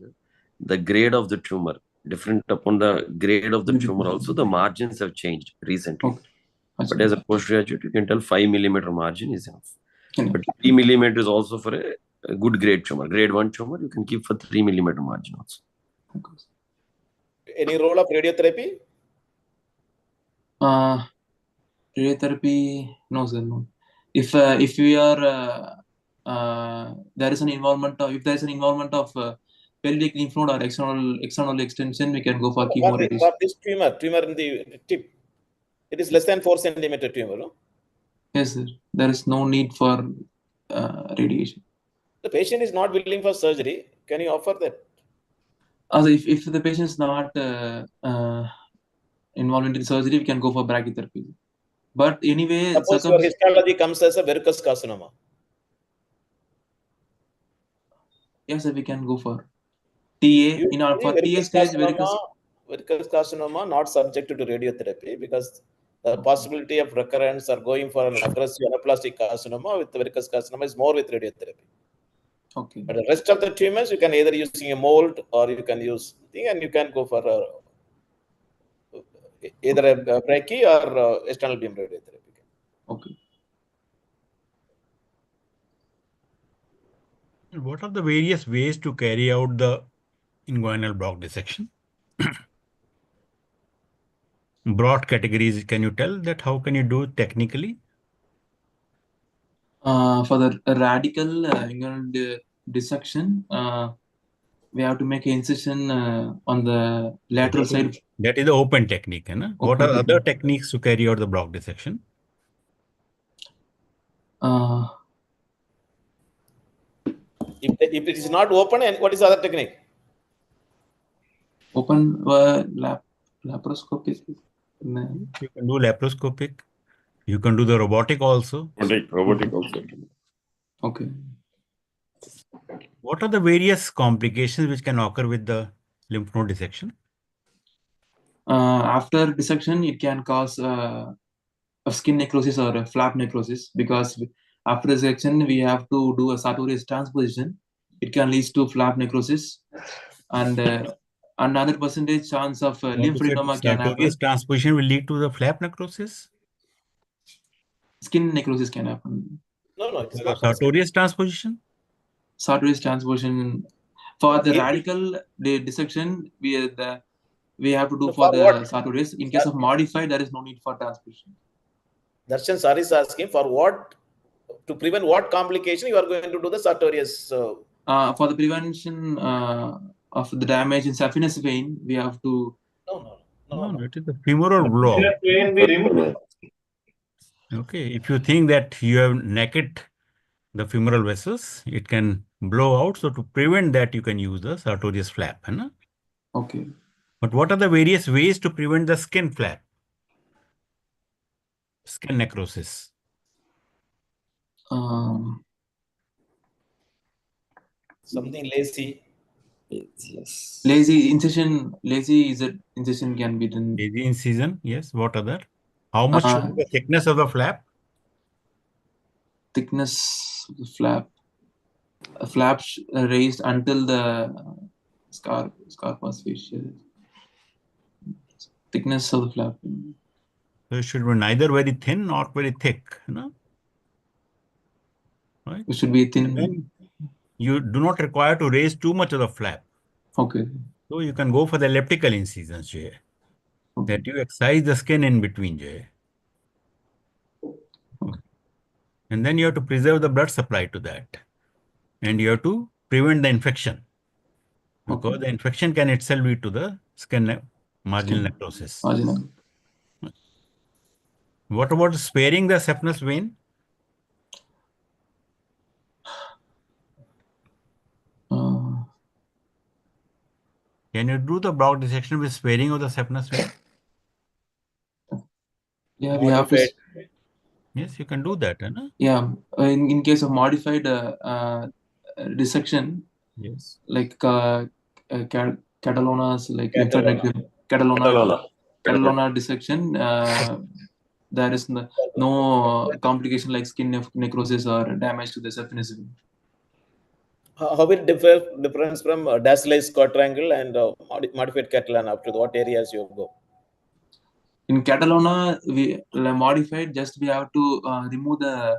the grade of the tumor. Different upon the grade of the tumor also, the margins have changed recently. Okay. But as a postgraduate, you can tell 5 millimeter margin is enough. But 3 millimeter is also for a good grade tumor. Grade 1 tumor, you can keep for 3 millimeter margin also. Okay. Any role of radiotherapy? Radiotherapy, no, sir, no. If we are there is an involvement of pelvic lymph node or external extension, we can go for For chemoradiation. this tumor in the tip, it is less than 4 centimeter tumor, no? Yes, sir. There is no need for radiation. The patient is not willing for surgery. Can you offer that? Also, if the patient is not involved in the surgery, we can go for brachytherapy. But anyway, Suppose your histology comes as a verrucous carcinoma. Yes, sir, we can go for TA. For TA stage, verrucous carcinoma not subjected to radiotherapy because the possibility of recurrence or going for an aggressive anaplastic carcinoma with verrucous carcinoma is more with radiotherapy. Okay. But the rest of the tumors, you can either using a mold or you can use thing, and you can go for either a brachy or external beam radiotherapy. Okay. What are the various ways to carry out the inguinal block dissection? Broad categories, can you tell that how can you do it technically? For the radical inguinal dissection, we have to make an incision on the lateral side. That is the open technique. What are other techniques to carry out the block dissection? If it is not open, and what is the other technique? Open laparoscopic. You can do laparoscopic. You can do the robotic also. Robotic also. Okay. What are the various complications which can occur with the lymph node dissection? After dissection, it can cause a skin necrosis or a flap necrosis because after dissection, we have to do a sartorius transposition. It can lead to flap necrosis, and another percentage chance of lymphadenoma can happen. Sartorius transposition will lead to the flap necrosis? Skin necrosis can happen. No, it's not. Sartorius transposition? Sartorius transposition. For the radical dissection, we have to do for the sartorius. In case of modified, there is no need for transposition. Darshan Sari is asking for what, to prevent what complication you are going to do the sartorius? For the prevention of the damage in saphenous vein, we have to. No. It is the femoral block. Vein we remove. Okay, if you think that you have naked the femoral vessels, it can blow out. So to prevent that, you can use the sartorius flap. Okay. But what are the various ways to prevent the skin flap? Skin necrosis. Something lazy. Yes. Lazy incision. Lazy incision can be done. Lazy incision. Yes. What other? How much should be the thickness of the flap? Thickness of the flap. A flap raised until the scarpa's facial. Thickness of the flap. So it should be neither very thin nor very thick. Right? It should be thin. Then you do not require to raise too much of the flap. Okay. So you can go for the elliptical incisions here. Okay. That you excise the skin in between. Okay. And then you have to preserve the blood supply to that. And you have to prevent the infection. Because the infection can itself lead to the skin marginal necrosis. Marginal. What about sparing the saphenous vein? Can you do the block dissection with sparing of the saphenous vein? Yeah, we have to. Yes, you can do that. Yeah, in case of modified dissection, yes, like Catalona's, like Catalona dissection, there is no complication like skin necrosis or damage to the saphenous vein. How will it difference from Daslei's quadrangle and modified Catalana up to what areas you go? In Catalona, we modified, just we have to remove the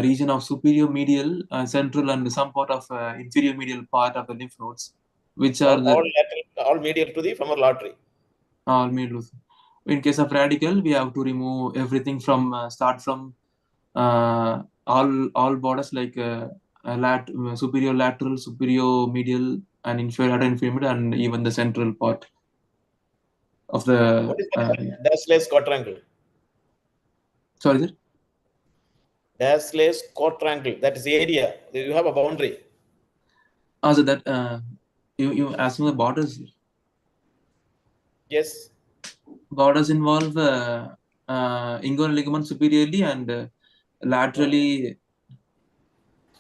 region of superior medial, central, and some part of inferior medial part of the lymph nodes, which are all medial to the femoral artery. All medial. In case of radical, we have to remove everything from start from all borders like superior lateral, superior medial, and inferior inferior, and even the central part of the. What is the Dashless quadrangle? Sorry, sir. Dashless quadrangle. That is the area. You have a boundary. So that you asked me the borders. Yes. Borders involve inguinal ligament superiorly and laterally.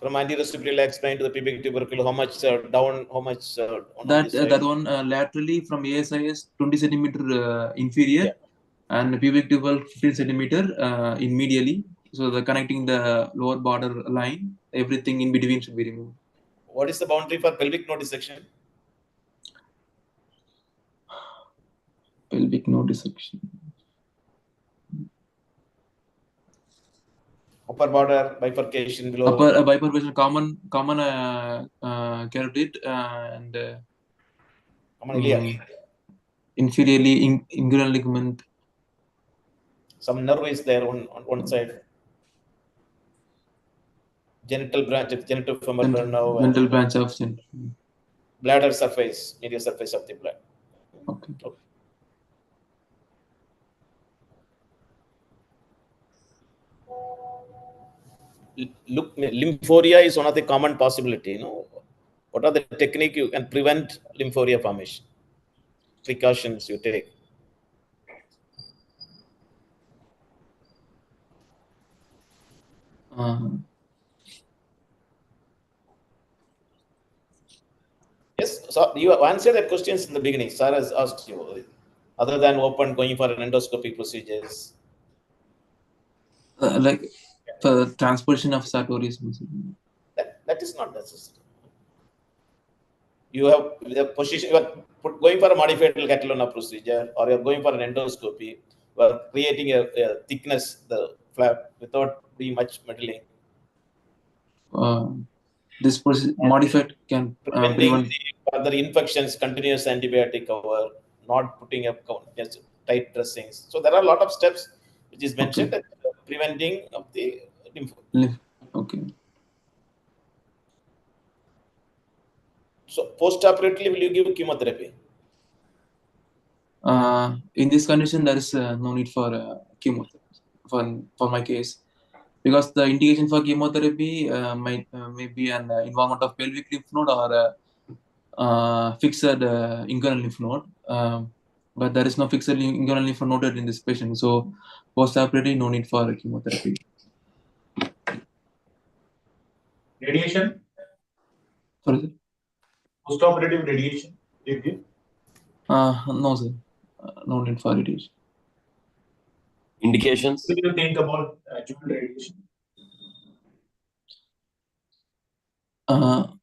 From anterior superior explain to the pubic tubercle, how much down, how much on That this side? that one laterally from ASIS 20 centimeter inferior, Yeah. and pubic tubercle 15 centimeter in medially. So the connecting the lower border line, everything in between should be removed. What is the boundary for pelvic node dissection? Pelvic node dissection. Upper border bifurcation below. Upper bifurcation, common carotid and common ilia. Inferiorly inguinal ligament. Some nerve is there on one side. Genital branch, genital femoral nerve. Genital branch of bladder surface, medial surface of the bladder. Okay. Look, lymphoria is one of the common possibility. You know, what are the technique you can prevent lymphoria formation? Precautions you take. Yes, so you answered that questions in the beginning. Sir has asked you, other than open going for an endoscopy procedures. Like for transportation of sartorius. That is not necessary. You have the position, you are going for a modified Catalona procedure, or you are going for an endoscopy, you are creating a thickness, the flap, without being much meddling. This process modified can prevent further infections, continuous antibiotic cover, not putting up tight dressings. So there are a lot of steps which is mentioned at preventing of the lymph. Okay. So post-operatively, will you give chemotherapy? In this condition, there is no need for chemotherapy for my case, because the indication for chemotherapy may be an involvement of pelvic lymph node or fixed inguinal lymph node, but there is no fixed inguinal lymph node noted in this patient. So post-operatively, no need for chemotherapy. Radiation? Sorry, Post-operative radiation? Did you? No, sir. No need for radiation. Indications? What do you think about adjuvant radiation? For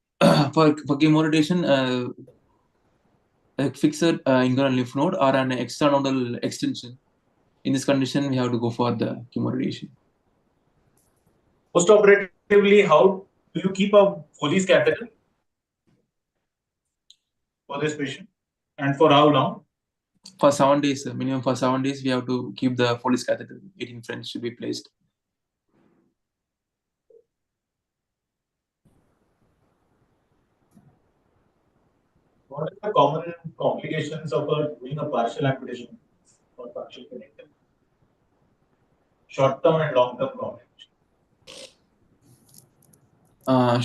chemoradiation, a fixed inguinal lymph node or an extranodal extension. In this condition, we have to go for the chemoradiation. Post-operatively, how do you keep a Foley's catheter for this patient, and for how long? For 7 days, minimum for 7 days, we have to keep the Foley's catheter. 18 French should be placed. What are the common complications of doing a partial amputation or partial penile? Short-term and long-term complications.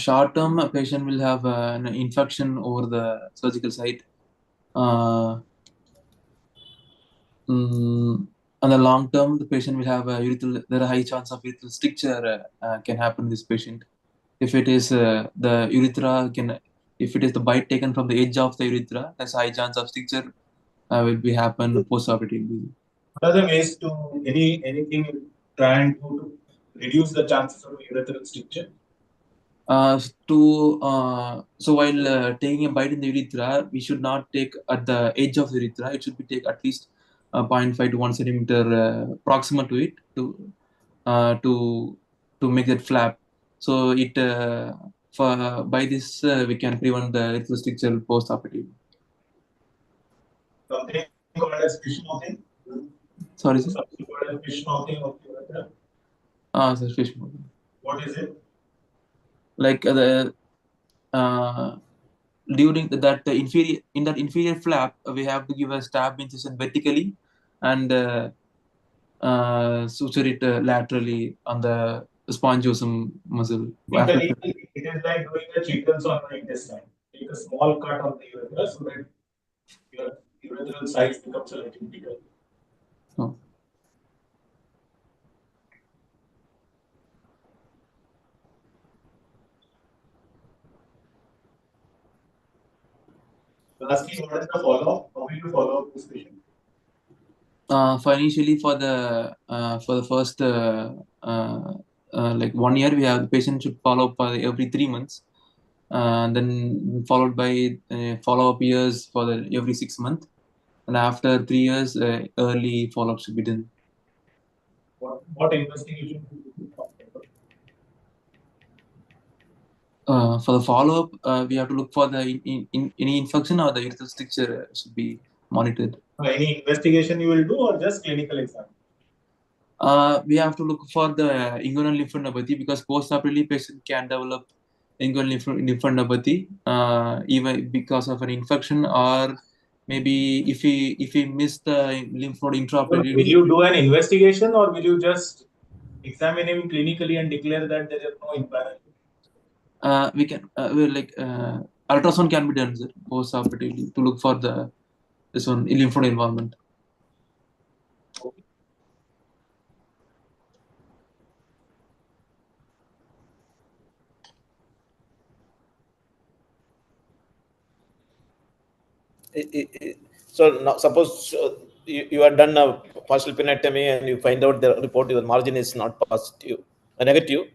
Short-term, a patient will have an infection over the surgical site. On the long term, the patient will have a urethral. There are high chance of urethral stricture can happen in this patient. If it is the urethra if it is the bite taken from the edge of the urethra, there's high chance of stricture will be happen post-operatively. What are the ways to anything you try and do to reduce the chances of urethral stricture? So while taking a bite in the urethra, we should not take at the edge of the urethra. It should be take at least 0.5 to 1 centimeter proximate to it to make that flap. So it by this we can prevent the urethral stricture post-operatively. Something called as fish mouthing. Sorry, sir. Something called as fish mouthing of the urethra. Sir, fish mouthing. What is it? like during that inferior flap, we have to give a stab incision vertically and suture it laterally on the spongiosum muscle. Typically, it is like doing a Cheetos on the intestine. Take a small cut on the urethra so that your urethral size becomes a little bigger. Oh. Lastly, what is the follow-up? How will you follow up this patient? For initially for the first like 1 year, the patient should follow up every 3 months, then followed by follow-up years for every 6 months, and after 3 years, early follow-up should be done. What investigation do you do? For the follow-up, we have to look for the any infection or the urethral stricture should be monitored. Any investigation you will do or just clinical exam? We have to look for the inguinal lymphadenopathy because post-operatively patient can develop inguinal lymphadenopathy even because of an infection, or maybe if he missed the lymph node intraoperatively. Will you do an investigation or will you just examine him clinically and declare that there is no impairment? We can ultrasound can be done, sir, post-operatively to look for this one lymph node involvement. So now suppose you are done a partial penectomy and you find out the report your margin is not positive, negative.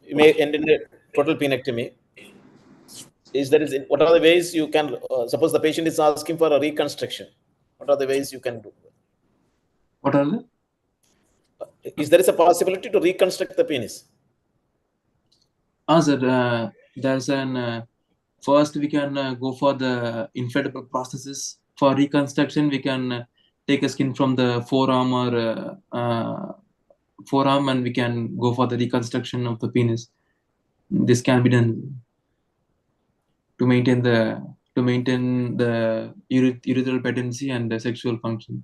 You may end in a total penectomy. What are the ways you can suppose the patient is asking for a reconstruction? What are the ways you can do? What are the? Is there is a possibility to reconstruct the penis? Sir, there's an first we can go for the inflatable processes. For reconstruction, we can take a skin from the forearm or forearm, and we can go for the reconstruction of the penis. This can be done to maintain the urethral patency and the sexual function.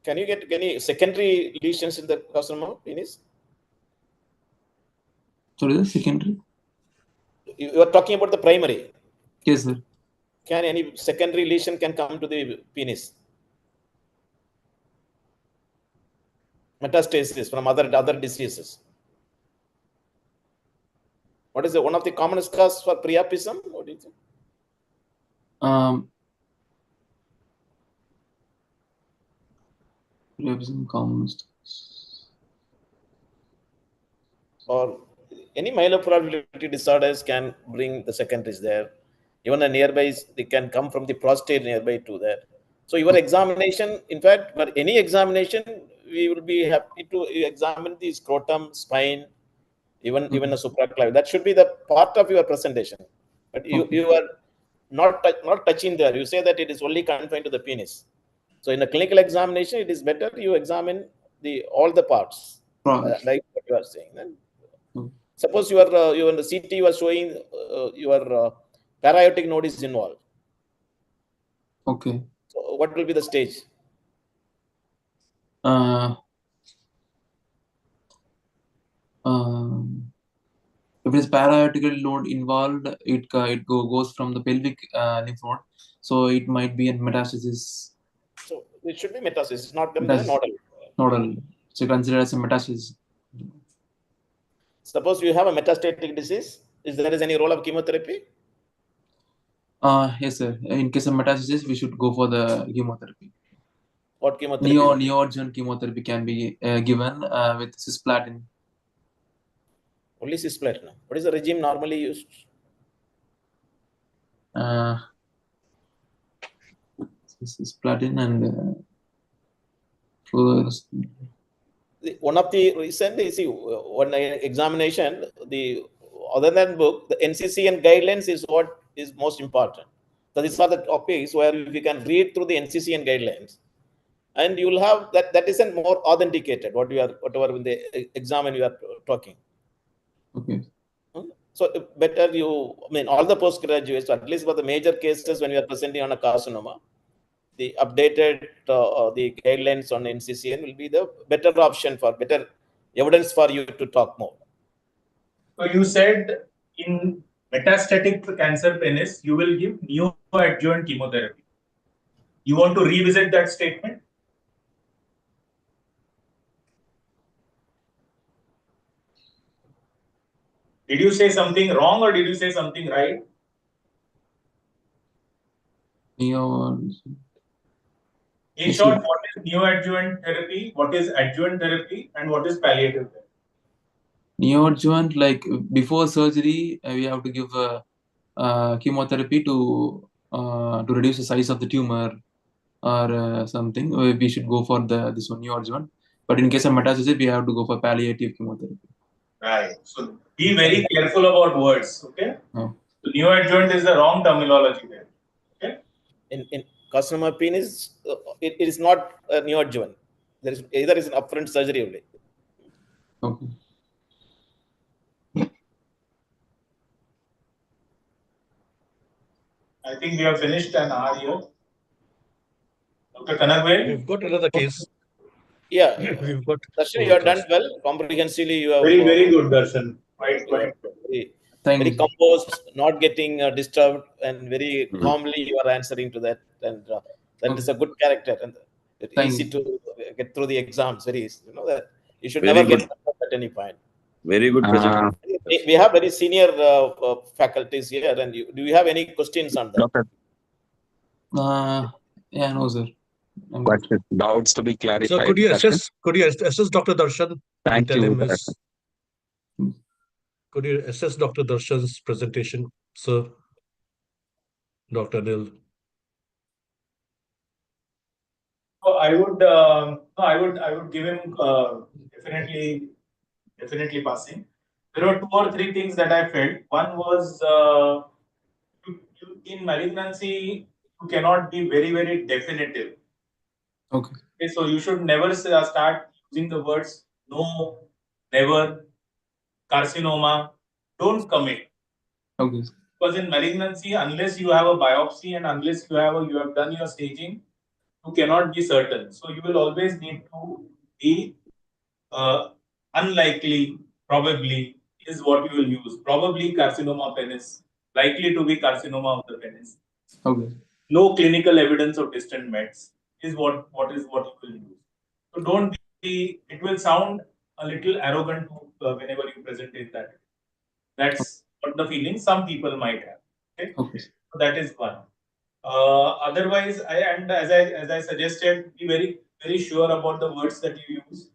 Can you get any secondary lesions in the carcinoma penis? Sorry, the secondary? You are talking about the primary. Yes, sir. Can any secondary lesion can come to the penis? Metastasis from other diseases. What is one of the commonest causes for priapism? What do you think? Priapism commonest. Or any myeloproliferative disorders can bring the secondaries there. Even the nearby, they can come from the prostate nearby to that. So your examination, in fact, for any examination, we will be happy to examine the scrotum, spine, even a supraclavian. That should be the part of your presentation. But you are not touching there. You say that it is only confined to the penis. So in a clinical examination, it is better you examine all the parts, like what you are saying. Then, suppose you are in the CT, you are showing your paraiotic node is involved. Okay. So what will be the stage? If it is paraiotic node involved, it goes from the pelvic lymph node, so it might be a metastasis. So it should be metastasis, not nodal. Nodal. So consider as a metastasis. Suppose you have a metastatic disease, is there any role of chemotherapy? Yes, sir. In case of metastasis, we should go for the chemotherapy. What chemotherapy? Neoadjuvant chemotherapy can be given with cisplatin. Only cisplatin. What is the regime normally used? Cisplatin and one of the recent one examination, the other than book, the NCCN guidelines is what is most important. So these are the topics where if you can read through the NCCN guidelines, and you will have that isn't more authenticated whatever in the exam you are talking. Okay. So better all the postgraduates, at least for the major cases when we are presenting on a carcinoma, the updated the guidelines on NCCN will be the better option for better evidence for you to talk more. So you said in metastatic cancer penis, you will give neoadjuvant chemotherapy. You want to revisit that statement? Did you say something wrong or did you say something right? In short, what is neoadjuvant therapy, what is adjuvant therapy, and what is palliative therapy? Neoadjuvant, like before surgery, we have to give chemotherapy to reduce the size of the tumor or something. We should go for this one neoadjuvant. But in case of metastasis, we have to go for palliative chemotherapy. Right. So be very careful about words. Okay. Oh. So neoadjuvant is the wrong terminology there. Okay. In carcinoma penis, it is not a neoadjuvant. There is either is an upfront surgery only. Okay. I think we have finished an hour here. Dr. Kanagwe? We've got another case. Yeah. We've got. Darshan, you have done well. Comprehensively, you have. Very good, Darshan. Quite. Very composed, not getting disturbed, and very calmly you are answering to that. And that is a good character, and it's easy to get through the exams. Very easy. That you should never get stuck at any point. Very good presentation. We have very senior faculties here, and do you have any questions on that? Doctor, yeah, no, sir. questions, doubts to be clarified. So could you assess Dr. Darshan? Thank tell you. him could you assess Dr. Darshan's presentation, sir? Dr. Nil. So I would give him definitely passing. There were 2 or 3 things that I felt. One was in malignancy, you cannot be very, very definitive. Okay. So you should never start using the words no, never, carcinoma. Don't commit. Okay. Because in malignancy, unless you have a biopsy and unless you have done your staging, you cannot be certain. So you will always need to be unlikely, probably is what you will use. Probably carcinoma penis, likely to be carcinoma of the penis. Okay. Low clinical evidence of distant mets is what you will use. So don't be. It will sound a little arrogant whenever you present it that. That's what the feeling some people might have. Okay. So that is one. Otherwise, as I suggested, be very, very sure about the words that you use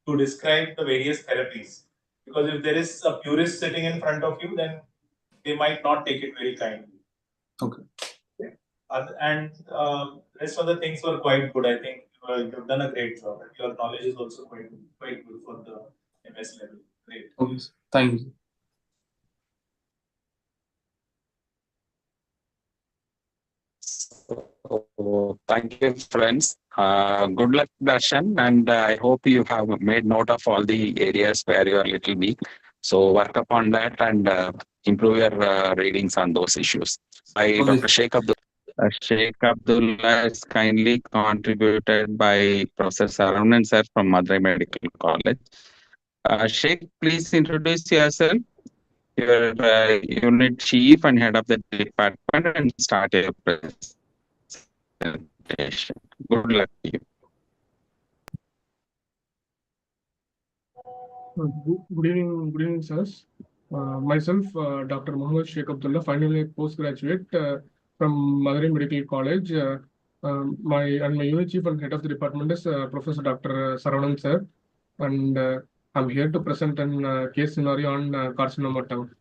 to describe the various therapies. Because if there is a purist sitting in front of you, then they might not take it very kindly. Okay. And rest of the things were quite good. I think you've done a great job. Your knowledge is also quite good for the MS level. Great. Okay. Thank you. So, thank you, friends. Good luck, Darshan, and I hope you have made note of all the areas where you are a little weak. So work upon that and improve your readings on those issues. Dr. Sheikh Abdullah is kindly contributed by Professor Saranand sir from Madurai Medical College. Sheikh, please introduce yourself, your unit chief and head of the department, and start your presentation. Good luck to you. Good evening, sirs. Myself, Dr. Muhammad Sheikh Abdullah, final year postgraduate from Madurai Medical College. My unit chief and head of the department is Professor Dr. Saranand sir, and I'm here to present a case scenario on carcinoma tongue.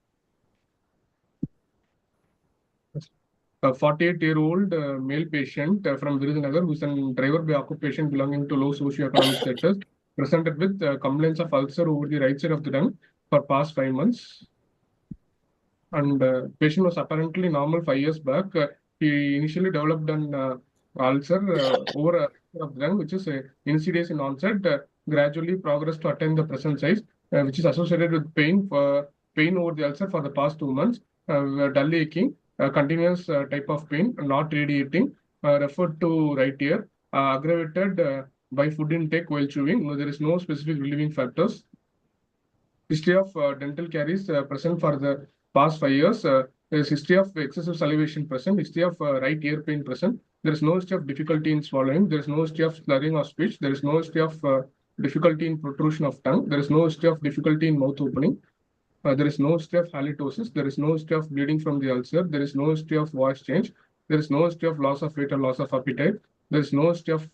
A 48-year-old male patient from Virudhunagar, who is a driver by occupation belonging to low socioeconomic status, presented with complaints of ulcer over the right side of the tongue for past 5 months. And patient was apparently normal 5 years back. He initially developed an ulcer over a period of lung, which is insidious in onset, gradually progress to attain the present size, which is associated with pain over the ulcer for the past 2 months, dull aching, continuous type of pain, not radiating, referred to right here, aggravated by food intake while chewing. No, there is no specific relieving factors. History of dental caries present for the past 5 years. There is history of excessive salivation present. History of right ear pain present. There is no history of difficulty in swallowing. There is no history of slurring of speech. There is no history of difficulty in protrusion of tongue. There is no history of difficulty in mouth opening. There is no history of halitosis. There is no history of bleeding from the ulcer. There is no history of voice change. There is no history of loss of weight or loss of appetite. There is no history of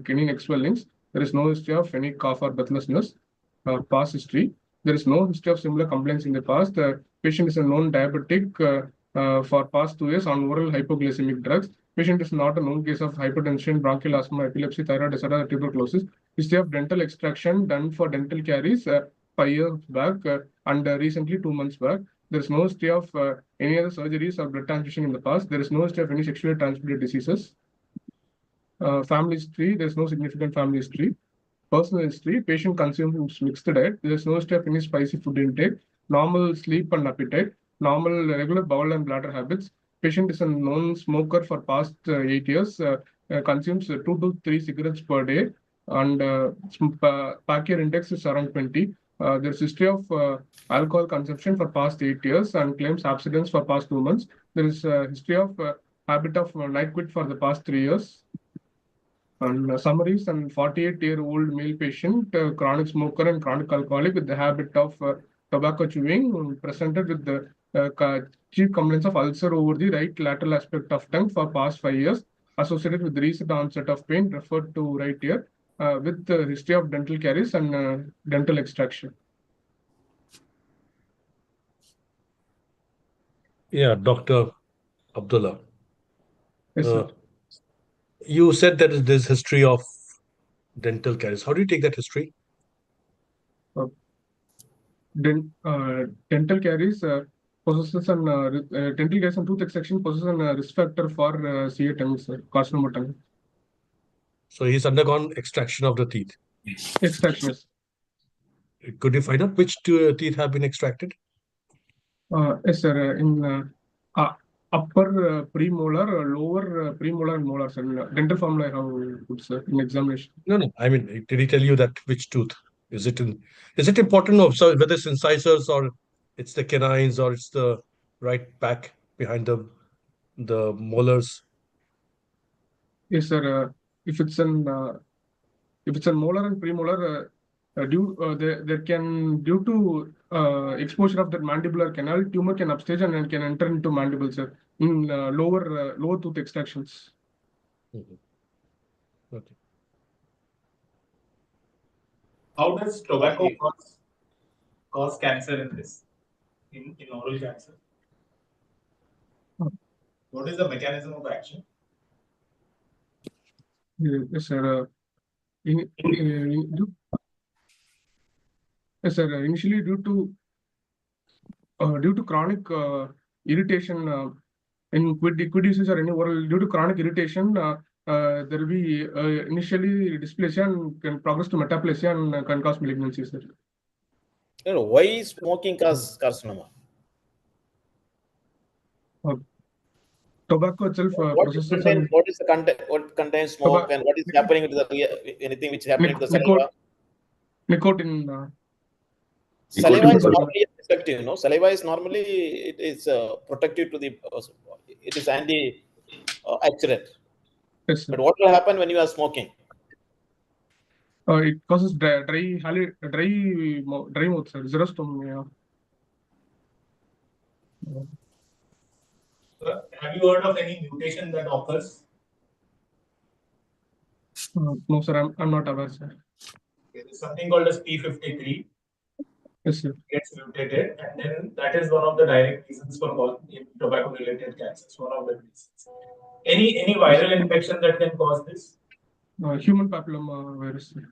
any neck swellings. There is no history of any cough or breathlessness. Past history. There is no history of similar complaints in the past. The patient is a known diabetic for past 2 years on oral hypoglycemic drugs. Patient is not a known case of hypertension, bronchial asthma, epilepsy, thyroid disorder, tuberculosis. History of dental extraction done for dental caries 5 years back and recently 2 months back. There is no history of any other surgeries or blood transfusion in the past. There is no history of any sexually transmitted diseases. Family history, there is no significant family history. Personal history, patient consumes mixed diet. There is no history of any spicy food intake. Normal sleep and appetite. Normal regular bowel and bladder habits. Patient is a known smoker for past 8 years. Consumes 2 to 3 cigarettes per day. And pack year index is around 20. There's history of alcohol consumption for past 8 years and claims abstinence for past 2 months. There is history of habit of night quit for the past 3 years. And summaries, and 48-year-old male patient, chronic smoker and chronic alcoholic with the habit of tobacco chewing, presented with the chief complaints of ulcer over the right lateral aspect of tongue for past 5 years, associated with the recent onset of pain, referred to right here, with the history of dental caries and dental extraction. Yeah, Dr. Abdullah. Yes, sir. You said that there's history of dental caries. How do you take that history? Dental caries possesses an dental caries and tooth extraction possesses a risk factor for CA tongue, carcinoma tongue. So he's undergone extraction of the teeth. Extraction, yes. Could you find out which two teeth have been extracted? Yes, sir. In upper premolar, lower premolar, and molar, sir. Dental formula, I have put, sir, in examination. No. I mean, did he tell you that which tooth? Is it important to observe whether it's incisors or it's the canines or it's the right back behind the molars? Yes, sir. If it's a molar and premolar, there can, due to exposure of the mandibular canal, tumor can upstage and can enter into mandible, sir, in lower tooth extractions. Okay. How does tobacco cause cancer in this, in oral cancer? What is the mechanism of action? Yes, sir. Yes, sir. Initially, due to chronic irritation in quid disease or any oral, due to chronic irritation, there will be initially dysplasia and can progress to metaplasia and can cause malignancy, sir. Why smoking causes carcinoma? Tobacco itself processes and what is the content? What contains smoke and what is happening with the anything which is happening to the saliva? Nicotine. Saliva is normally effective, no? Saliva is normally it is protective to the. It is anti-accident. Yes, sir. But what will happen when you are smoking? It causes dry mouth, sir. Xerostomia. Have you heard of any mutation that occurs? No, sir. I'm not aware, sir. Okay, there's something called as P53. Yes, sir. Gets mutated, and then that is one of the direct reasons for tobacco-related cancers. One of the reasons. Any viral infection that can cause this? Human papilloma virus, sir.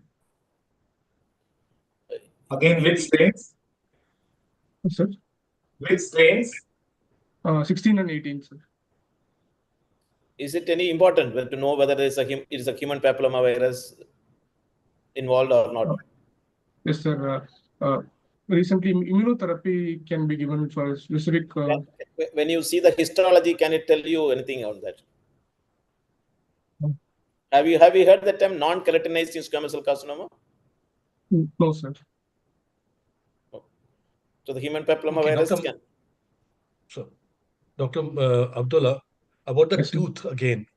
Again, which strains? Sir? Which strains? 16 and 18, sir. Is it any important to know whether it is a human papillomavirus involved or not? Yes, sir. Recently, immunotherapy can be given for specific. When you see the histology, can it tell you anything on that? Have you heard the term non-keratinized squamous cell carcinoma? No, sir. So the human papillomavirus Okay, can. So, Dr. Abdullah, about the Yes, sir. tooth again.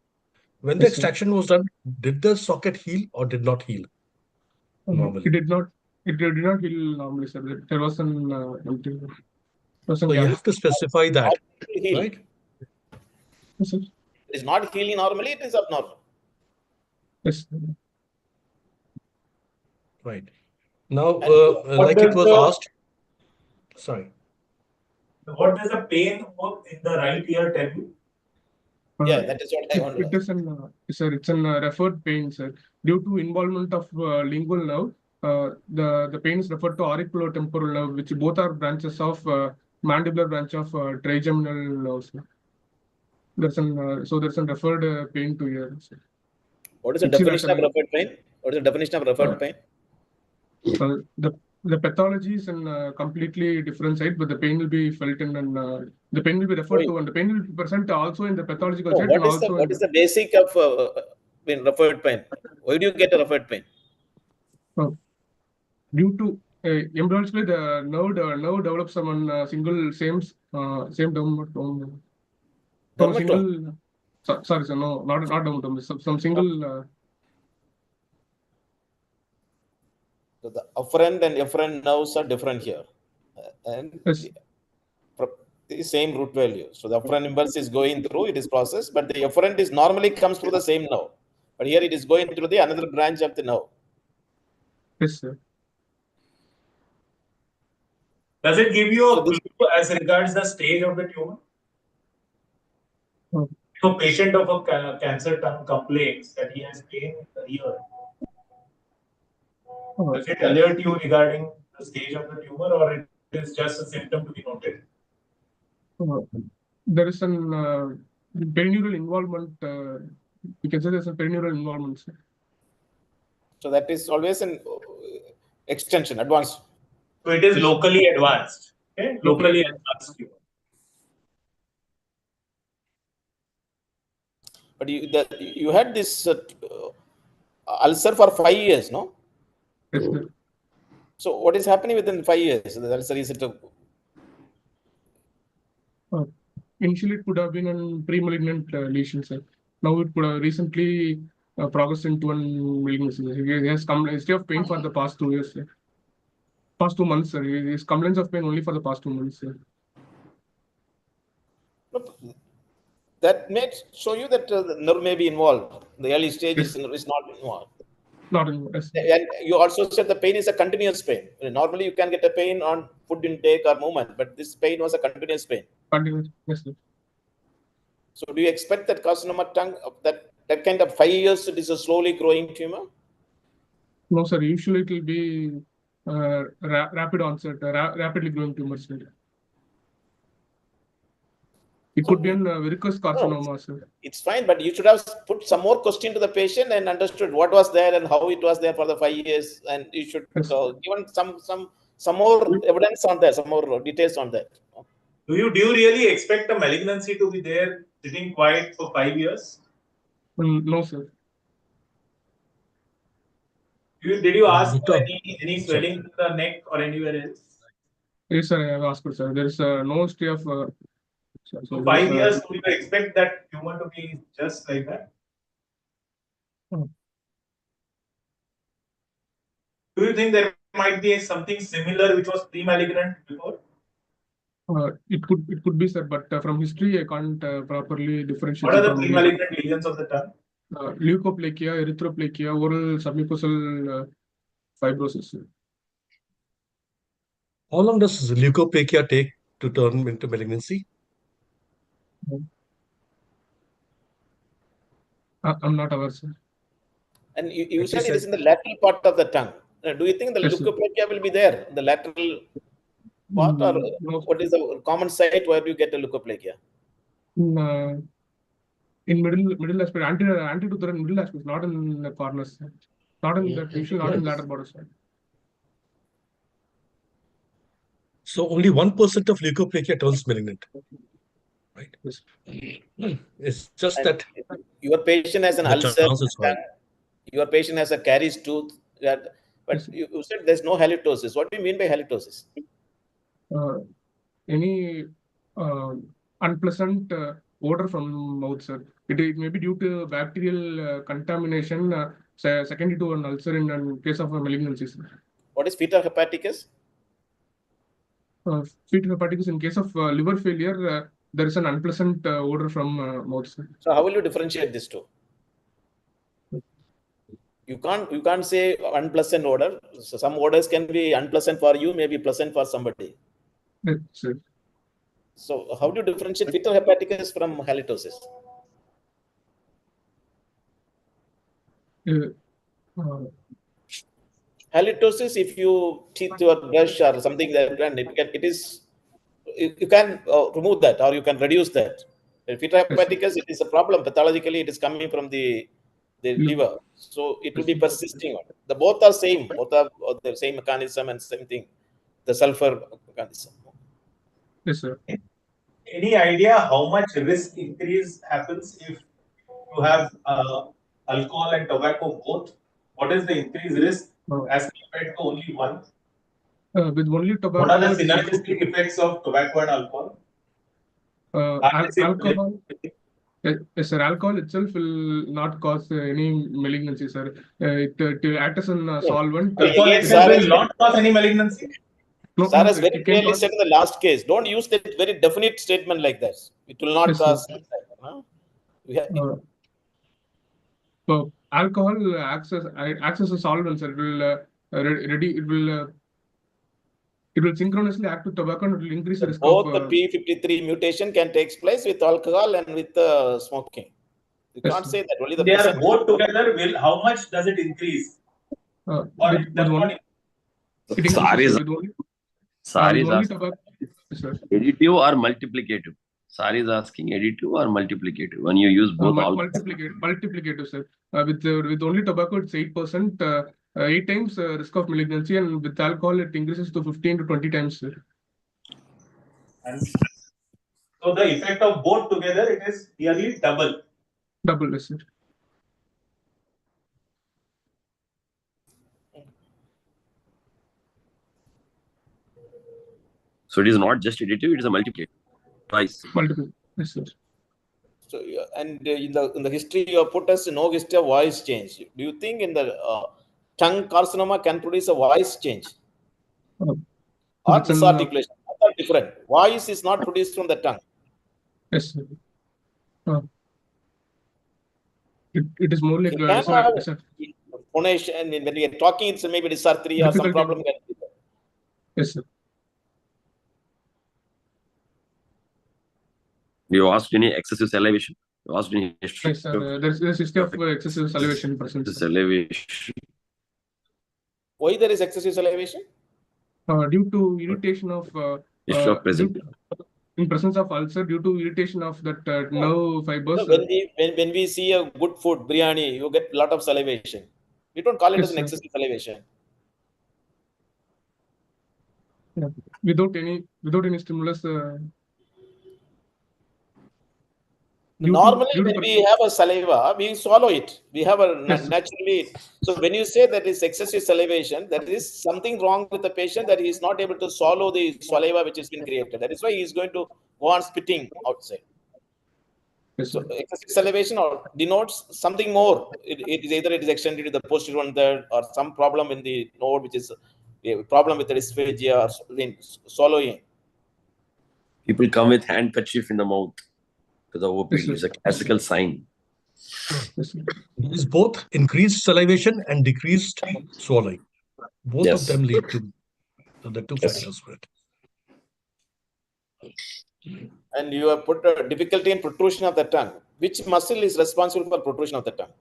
When the Yes, sir. extraction was done, did the socket heal or did not heal normally? It did not. It did not heal normally, sir. There was an empty. So you have to specify that, Heal. right? Yes, sir. It is not healing normally, it is abnormal. Yes, sir. Right. Now, what like it does was the- asked, sorry. What does the pain in the right ear tell you? Yeah, that is what I want to It is an, sir, it's an referred pain, sir. Due to involvement of lingual nerve, the pain is referred to auriculotemporal nerve, which both are branches of mandibular branch of trigeminal nerve, sir. There's an so there's a referred pain to ear, sir. What is the definition of referred pain? What is the definition of referred pain? The pathology is in a completely different side, but the pain will be felt in an the pain will be referred to, and the pain will be present also in the pathological side. What is the basic of referred pain? Why do you get a referred pain? Due to embryologically the nerve develops some single same dermatome. From single, sorry sir, no, not dermatome. Some single. So the afferent and efferent nerves are different here, and yes. the same root value. So the afferent impulse is going through, it is processed, but the efferent is normally comes through the same nerve, but here it is going through the another branch of the nerve. Yes, sir. Does it give you a clue as regards the stage of the tumor? If a patient of a cancer tongue complains that he has pain in the ear, does it alert you regarding the stage of the tumor, or it is just a symptom to be noted? There is an perineural involvement. You can say there's a perineural involvement, sir. So that is always an extension, advanced. So it is locally advanced. Okay? Locally advanced tumor. But you had this ulcer for 5 years, no? Yes, sir. So what is happening within 5 years? The ulcer is Initially, it could have been a pre-malignant lesion, sir. Now it could have recently progressed into an malignancy. He has history of pain for the past 2 years, sir. Past 2 months, sir. His complaints of pain only for the past 2 months, sir. That may show you that the nerve may be involved. The early stage is not involved. Not involved. Yes. And you also said the pain is a continuous pain. Normally, you can get a pain on food intake or movement, but this pain was a continuous pain. Continuous. Yes, sir. So, do you expect that carcinoma tongue, that kind of 5 years, it is a slowly growing tumor? No, sir. Usually, it will be rapid onset, rapidly growing tumors. It could be a varicose carcinoma, sir. It's fine, but you should have put some more question to the patient and understood what was there and how it was there for the 5 years, and you should given some more evidence on that, some more details on that. Do you really expect a malignancy to be there sitting quiet for 5 years? No, sir. Did you ask for any swelling in the neck or anywhere else? Yes, sir. I have asked, sir. There is no history of. So 5 years, do you expect that tumor to be just like that? Do you think there might be something similar which was pre-malignant before? It could be, sir, but from history I can't properly differentiate. What are the pre-malignant lesions of the tongue? Leukoplakia, erythroplakia, oral submucosal fibrosis. How long does leukoplakia take to turn into malignancy? I'm not aware, sir. And you said it is in the lateral part of the tongue. Do you think the leukoplakia will be there, the lateral part, or what is the common site where you get a leukoplakia? in middle aspect, anterior to the middle aspect, not in the corners, not in the usually not in lateral borders. So only 1% of leukoplakia turns malignant, right? It's just And that your patient has an the ulcer. chance is high. Your patient has a caries tooth. But you said there's no halitosis. What do you mean by halitosis? Any unpleasant odor from mouth, sir. It may be due to bacterial contamination, secondary to an ulcer in case of a malignancy, sir. What is fetal hepaticus? Fetal hepaticus, in case of liver failure, there is an unpleasant odor from mouth, sir. So how will you differentiate these two? You can't say unpleasant odor. So some odors can be unpleasant for you, maybe pleasant for somebody. Yes, sir. So how do you differentiate fetal hepaticus from halitosis? Halitosis, if you teeth your brush or something like that, you can remove that or you can reduce that. Fetal hepaticus, it is a problem. Pathologically, it is coming from the liver, so it will be persisting. The both are same, both are the same mechanism and same thing, the sulfur mechanism. Yes, sir. Any idea how much risk increase happens if you have alcohol and tobacco both? What is the increased risk as compared to only one? With only tobacco. What are the synergistic effects of tobacco and alcohol? Alcohol. Yes, sir. Alcohol itself will not cause any malignancy, sir. It will act as a solvent. Alcohol will not cause any malignancy? No, Sir has very clearly said in the last case, don't use that very definite statement like this. It will not cause. So alcohol acts as a solvent, sir. It will synchronously act with tobacco and it will increase the risk both of the P53 mutation can take place with alcohol and with smoking. You can't say that only the they are both together. How much does it increase? Sari is asking additive or multiplicative. Sari is asking additive or multiplicative. When you use both, multiplicative, sir. With only tobacco, it's 8%, 8 times risk of malignancy, and with alcohol, it increases to 15 to 20 times, sir. And so the effect of both together, it is nearly double. Double, yes, sir. So it is not just additive; it is a multiplicative. Twice. Multiple, yes, sir. So and in the history you have put us no history of voice change. Do you think in the tongue carcinoma can produce a voice change or disarticulation? That's different. Voice is not produced from the tongue. Yes, sir. It is more like phonation. When we are talking, it's maybe dysarthria or some problem. Yes, sir. You asked any excessive salivation? You asked any history? Yes, sir. There's history of excessive salivation present. Salivation. Why there is excessive salivation? Due to irritation of in presence of ulcer, due to irritation of that nerve fibers. So when we see a good food, biryani, you get a lot of salivation. We don't call it as an excessive salivation. Yeah. Without any stimulus. Normally, when we have a saliva, we swallow it. We have a naturally. So when you say that is excessive salivation, there is something wrong with the patient that he is not able to swallow the saliva which has been created. That is why he is going to go on spitting outside. So excessive salivation denotes something more. It is either it is extended to the posterior 1/3 or some problem in the node, which is a problem with the dysphagia or swallowing. People come with handkerchief in the mouth to the OPD. It's a classical sign. It is both increased salivation and decreased swallowing. Both of them lead to the two factors for it. And you have put a difficulty in protrusion of the tongue. Which muscle is responsible for protrusion of the tongue?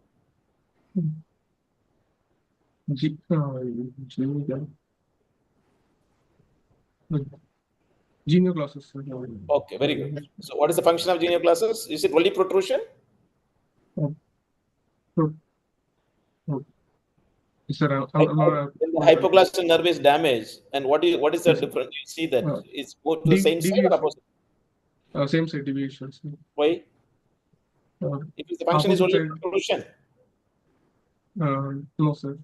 Genioglossus. Okay, very good. So what is the function of genioglossus? Is it only protrusion? So, sir, When the hypoglossal nerve is damaged, and what is the difference? You see that it's more to the same side or opposite? Same side deviations. Why? If the function is only protrusion. No, sir.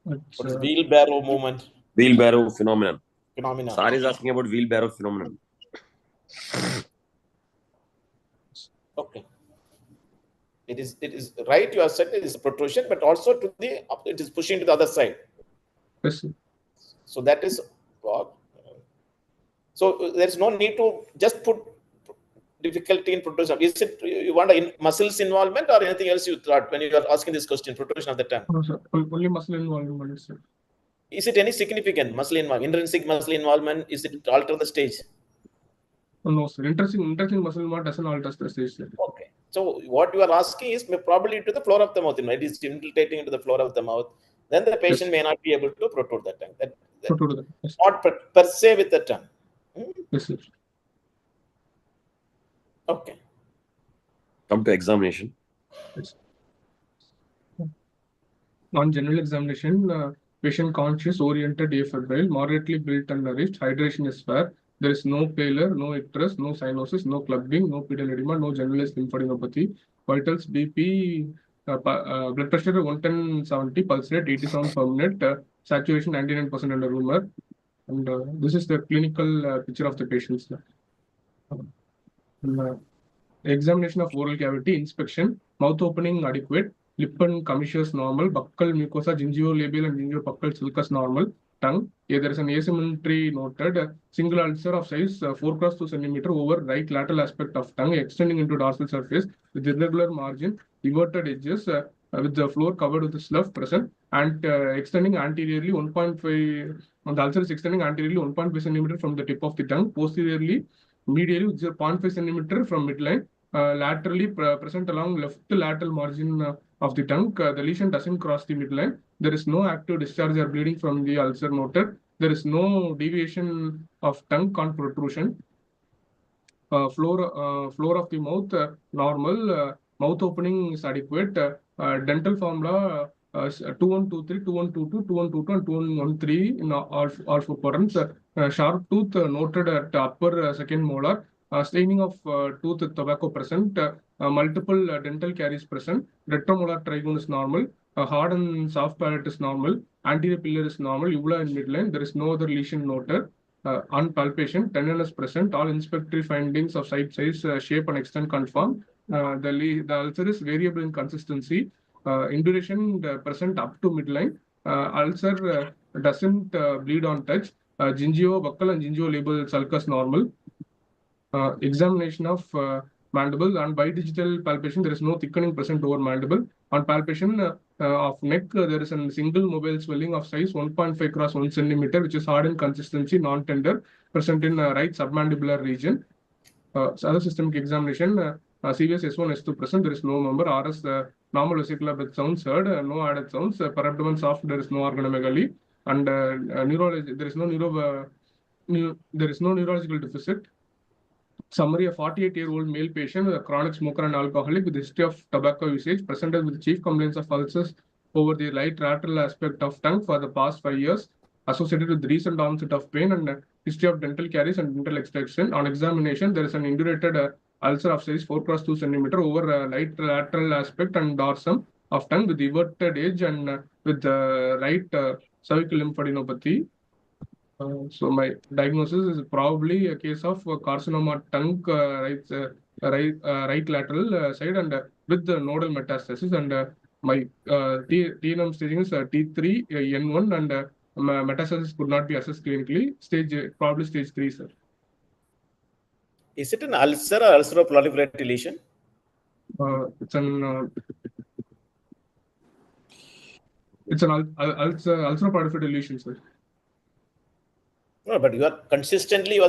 What's wheelbarrow movement? Wheelbarrow phenomenon. Phenomenon. Sir is asking about wheelbarrow phenomenon. Okay. It is right. You have said it is a protrusion, but also it is pushing to the other side. Yes, sir. So that is what. So there's no need to just put difficulty in protrusion. Is it you want muscles involvement or anything else you thought when you are asking this question? Protrusion of the tongue. No, sir. Only muscle involvement, sir. Is it any significant muscle involvement? Intrinsic muscle involvement? Is it alter the stage? No, sir. Intrinsic muscle involvement doesn't alter the stage, sir. Okay. So what you are asking is probably to the floor of the mouth. It is infiltrating into the floor of the mouth. Then the patient may not be able to protrude the tongue. Yes. Not per se with the tongue. Yes, sir. Okay. Come to examination. Yes. On general examination, patient conscious, oriented, afebrile, moderately built and nourished, hydration is fair. There is no pallor, no icterus, no cyanosis, no clubbing, no pedal edema, no generalized lymphadenopathy. Vitals BP, blood pressure 110/70, pulse rate 87 per minute, saturation 99% under rumor. And this is the clinical picture of the patients. Examination of oral cavity, inspection, mouth opening adequate, lip and commissures normal, buccal mucosa, gingivolabial and gingivobuccal sulcus normal, tongue. Here there is an asymmetry noted, single ulcer of size 4 × 2 cm over right lateral aspect of tongue, extending into dorsal surface with irregular margin, inverted edges, with the floor covered with slough present, and extending anteriorly 1.5. The ulcer is extending anteriorly 1.5 cm from the tip of the tongue, posteriorly medially 0.5 cm from midline, laterally present along left lateral margin of the tongue. The lesion doesn't cross the midline. There is no active discharge or bleeding from the ulcer noted. There is no deviation of tongue con protrusion. Floor of the mouth normal. Mouth opening is adequate. Dental formula 2123, 2122, 2122, and 2113 in all four quadrants. Sharp tooth noted at upper second molar. Staining of tooth with tobacco present. Multiple dental caries present. Retromolar trigone is normal. Hard and soft palate is normal. Anterior pillar is normal. Uvula and midline. There is no other lesion noted. On palpation, tenderness present. All inspectory findings of site size, shape, and extent confirm. The ulcer is variable in consistency. Induration present up to midline. Ulcer doesn't bleed on touch. Gingiobuccal and gingivolabial sulcus normal. Examination of mandible and bidigital palpation, there is no thickening present over mandible. On palpation of neck, there is a single mobile swelling of size 1.5 × 1 cm, which is hard in consistency, non-tender, present in right submandibular region. Other systemic examination, CVS S1, S2 present, there is no member. RS, normal vesicular breath sounds heard, no added sounds. Per abdomen soft, there is no organomegaly. And neurology, there is no neurological deficit. Summary: a 48-year-old male patient, a chronic smoker and alcoholic with history of tobacco usage, presented with chief complaints of ulcers over the right lateral aspect of tongue for the past 5 years, associated with recent onset of pain and history of dental caries and dental extraction. On examination, there is an indurated ulcer of size 4 × 2 cm over right lateral aspect and dorsum of tongue with everted edge and with right cervical lymphadenopathy. So my diagnosis is probably a case of carcinoma tongue, right lateral side, and with the nodal metastasis. And my TNM staging is T3 N1, and metastasis could not be assessed clinically. Probably stage 3, sir. Is it an ulcer or ulceroproliferative lesion? It's an ulceroproliferative lesion, sir. No, but you are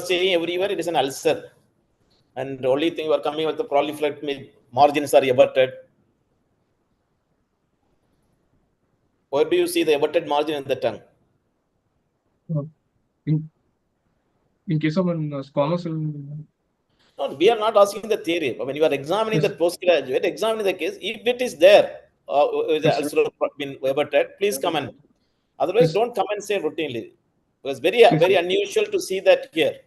saying everywhere it is an ulcer, and the only thing you are coming with the proliferative margins are everted. Where do you see the everted margin in the tongue? In case of an squamous. No, we are not asking the theory. When you are examining the postgraduate, examining the case, if it is there, is also been averted, please comment. Otherwise, don't come and say routinely. It was very unusual to see that here.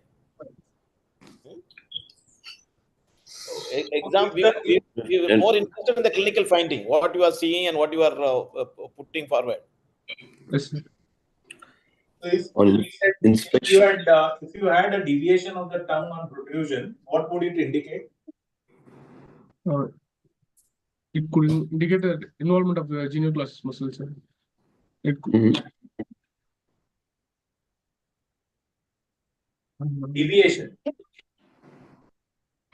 Exam, we were more interested in the clinical finding, what you are seeing and what you are putting forward. Yes, sir. So if you had a deviation of the tongue on protrusion, what would it indicate? It could indicate the involvement of the genioglossus muscle, sir. It could. Deviation.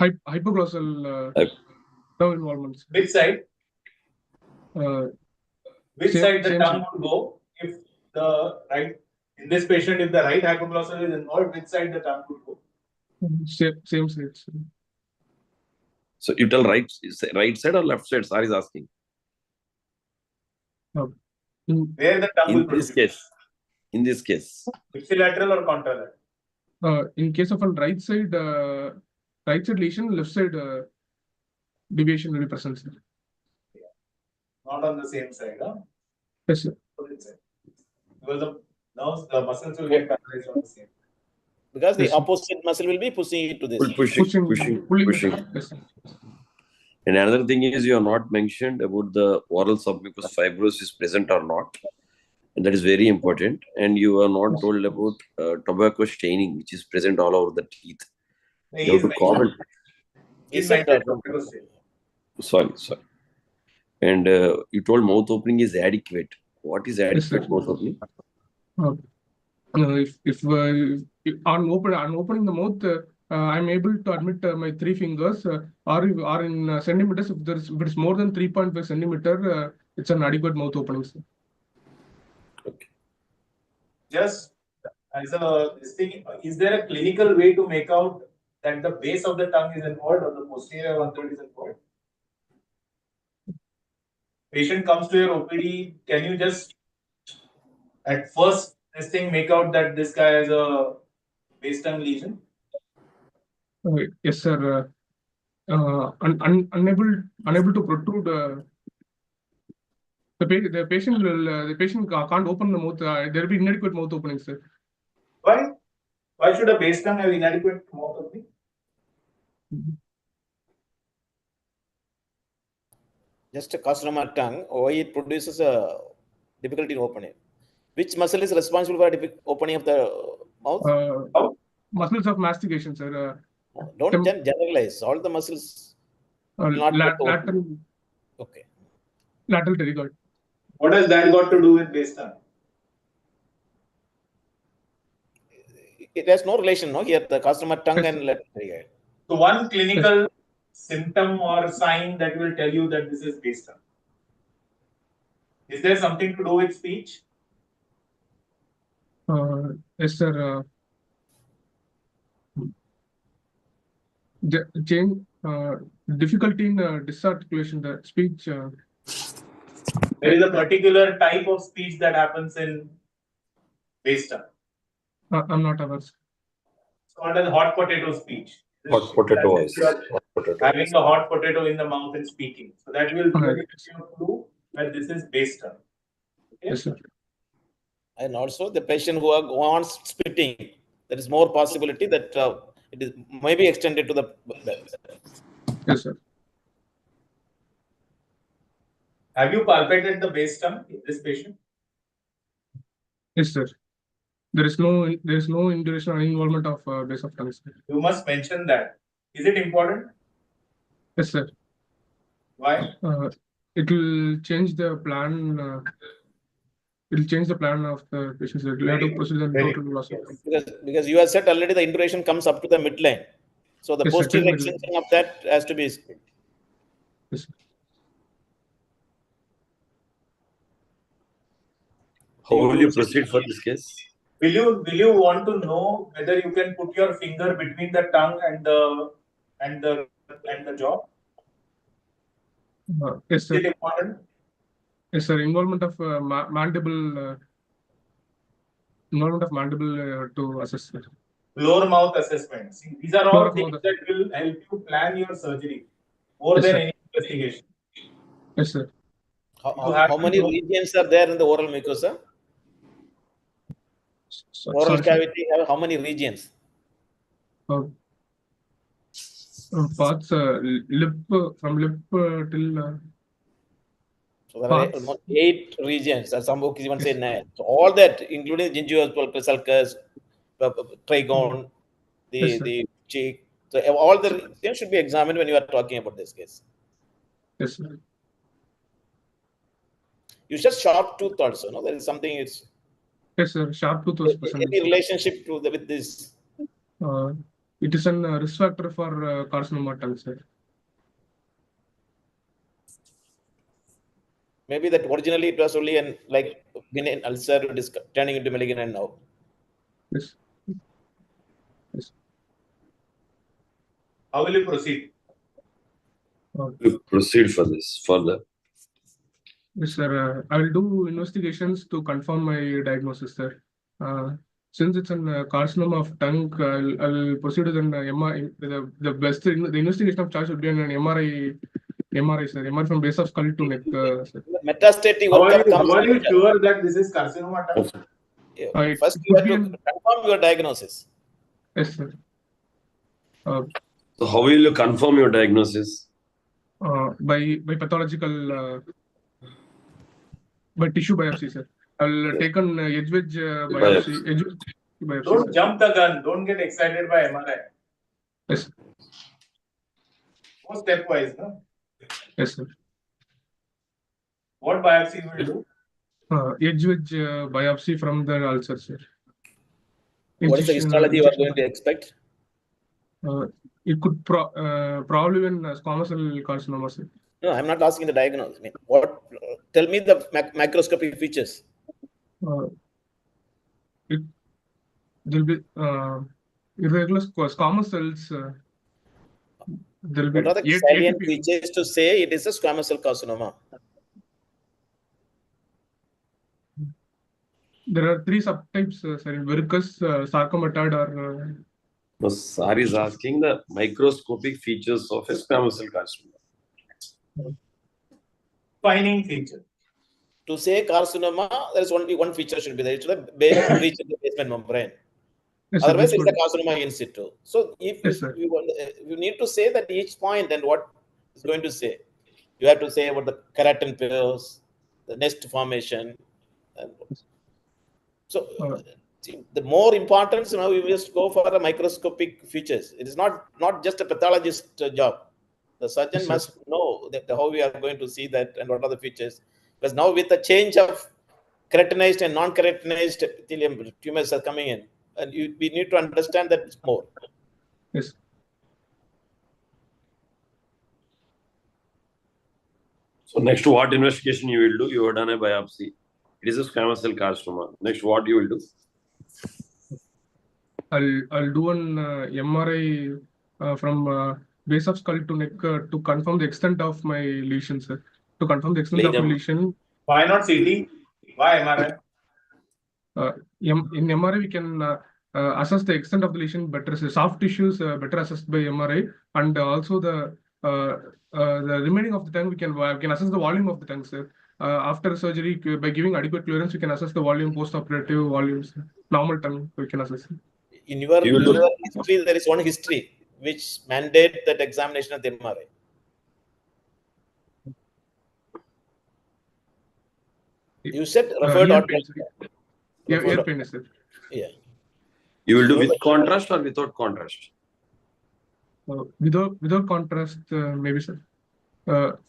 Hypoglossal nerve involvement. Sir. Which side? Which side the tongue would go if the right, in this patient, if the right hypoglossal is involved, which side the tongue would go? Same side. Sir. So you tell right side or left side? Sir is asking. Where the tongue will protrude? In this case. Ipsilateral or contralateral? In case of a right side lesion, left side deviation will be present, sir. Not on the same side, huh? Yes, sir. Because the muscles will get paralyzed on the same. Because the opposite muscle will be pushing it to this. Pushing. Yes, sir. And another thing is, you have not mentioned about the oral submucous fibrosis present or not. And that is very important. And you are not told about tobacco staining, which is present all over the teeth. You have to comment. Sorry. And you told mouth opening is adequate. What is adequate mouth opening? If on opening the mouth, I'm able to admit my 3 fingers, or in centimeters. If it is more than 3.5 centimeter, it's an adequate mouth opening, sir. Okay. Just as this thing, is there a clinical way to make out that the base of the tongue is involved or the posterior 1/3 is involved? Patient comes to your OPD, can you just at first this thing make out that this guy has a base tongue lesion? Yes, sir. Unable to protrude. The patient can't open the mouth. There will be inadequate mouth opening, sir. Why? Why should a base tongue have inadequate mouth opening? Just a carcinoma tongue, why it produces a difficulty in opening? Which muscle is responsible for opening of the mouth? Muscles of mastication, sir. Don't generalize. All the muscles lateral. Okay. Lateral pterygoid. What has that got to do with base tongue? It has no relation, no? Here, the carcinoma tongue and lateral pterygoid. So one clinical symptom or sign that will tell you that this is base tongue. Is there something to do with speech? Yes, sir. Difficulty in disarticulation, the speech. There is a particular type of speech that happens in base tongue. I'm not aware. It's called as hot potato speech. Hot potato voice. Having a hot potato in the mouth and speaking. So that will give you a clue that this is base tongue. Okay? Yes, sir. And also the patient who wants spitting, there is more possibility that it is maybe extended to the belly. Yes, sir. Have you palpated the base tongue in this patient? Yes, sir. There is no induration or involvement of base of tongue, sir. You must mention that. Is it important? Yes, sir. Why? It will change the plan. It will change the plan of the patient. It will have to proceed and total loss of tongue. Because you have said already the induration comes up to the midline. So the posterior extension of that has to be. Yes, sir. How will you proceed for this case? Will you want to know whether you can put your finger between the tongue and the jaw? Yes, sir. Is it important? Yes, sir. Involvement of mandible. To assess, sir. Lower mouth assessment. See, these are all things that will help you plan your surgery more than any investigation. Yes, sir. How many regions are there in the oral mucosa? Oral cavity have how many regions? Parts lip from lip till. So there are almost 8 regions, or some books even say 9. So all that, including gingival pulpus, sulcus, trigone, the cheek. So all the regions should be examined when you are talking about this case. Yes, sir. You said sharp tooth also, no? There is something. It's yes, sir. Sharp tooth was present. Any relationship to with this? It is an risk factor for carcinoma tongue, sir. Maybe that originally it was only an like benign ulcer, it is turning into malignant now. Yes. Yes. How will you proceed? You proceed for this further. Yes, sir. I will do investigations to confirm my diagnosis, sir. Since it's a carcinoma of tongue, I'll proceed with an MRI. The best the investigation of choice would be an MRI, sir. MRI from base of skull to neck, sir. Metastatic. How are you sure that this is carcinoma tongue? First, you have to confirm your diagnosis. Yes, sir. So how will you confirm your diagnosis? By pathological, by tissue biopsy, sir. I'll take an edge wedge biopsy. Edge biopsy. Don't jump the gun. Don't get excited by MRI. Yes. Go stepwise, no? Yes, sir. What biopsy you will do? Edge wedge biopsy from the ulcer, sir. What is the histology you are going to expect? It could probably be squamous cell carcinoma, sir. No, I'm not asking the diagnosis. I mean, what? Tell me the microscopic features. There will be irregular squamous cells. What are the salient features to say it is a squamous cell carcinoma? There are 3 subtypes, sir. Verrucous, sarcomatoid, or. No, Sari is asking the microscopic features of a squamous cell carcinoma. Defining feature. To say carcinoma, there is only one feature should be there. It's the breach of the basement membrane. Yes, otherwise, it's a carcinoma in situ. So, if yes, you need to say that each point and what is going to say, you have to say about the keratin pairs, the nest formation. And so, the more importance, we just go for the microscopic features. It is not just a pathologist job. The surgeon must know that how we are going to see that and what are the features. Because now with the change of keratinized and non-keratinized epithelium tumors are coming in, and we need to understand that more. Yes. So next, what investigation you will do? You have done a biopsy. It is a squamous cell carcinoma. Next, what you will do? I'll do an MRI from base of skull to neck to confirm the extent of my lesion, sir. To confirm the extent of my lesion. Why not CT? Why MRI? In MRI, we can assess the extent of the lesion better. So soft tissues better assessed by MRI, and also the remaining of the tongue we can assess the volume of the tongue, sir. After surgery, by giving adequate clearance, we can assess the volume, post-operative volumes, normal tongue we can assess. In your history, there is one history which mandate that examination of the MRI. You said referred ear pain, ear pain, sir. Yeah. You will do with contrast or without contrast? Without contrast, maybe, sir. To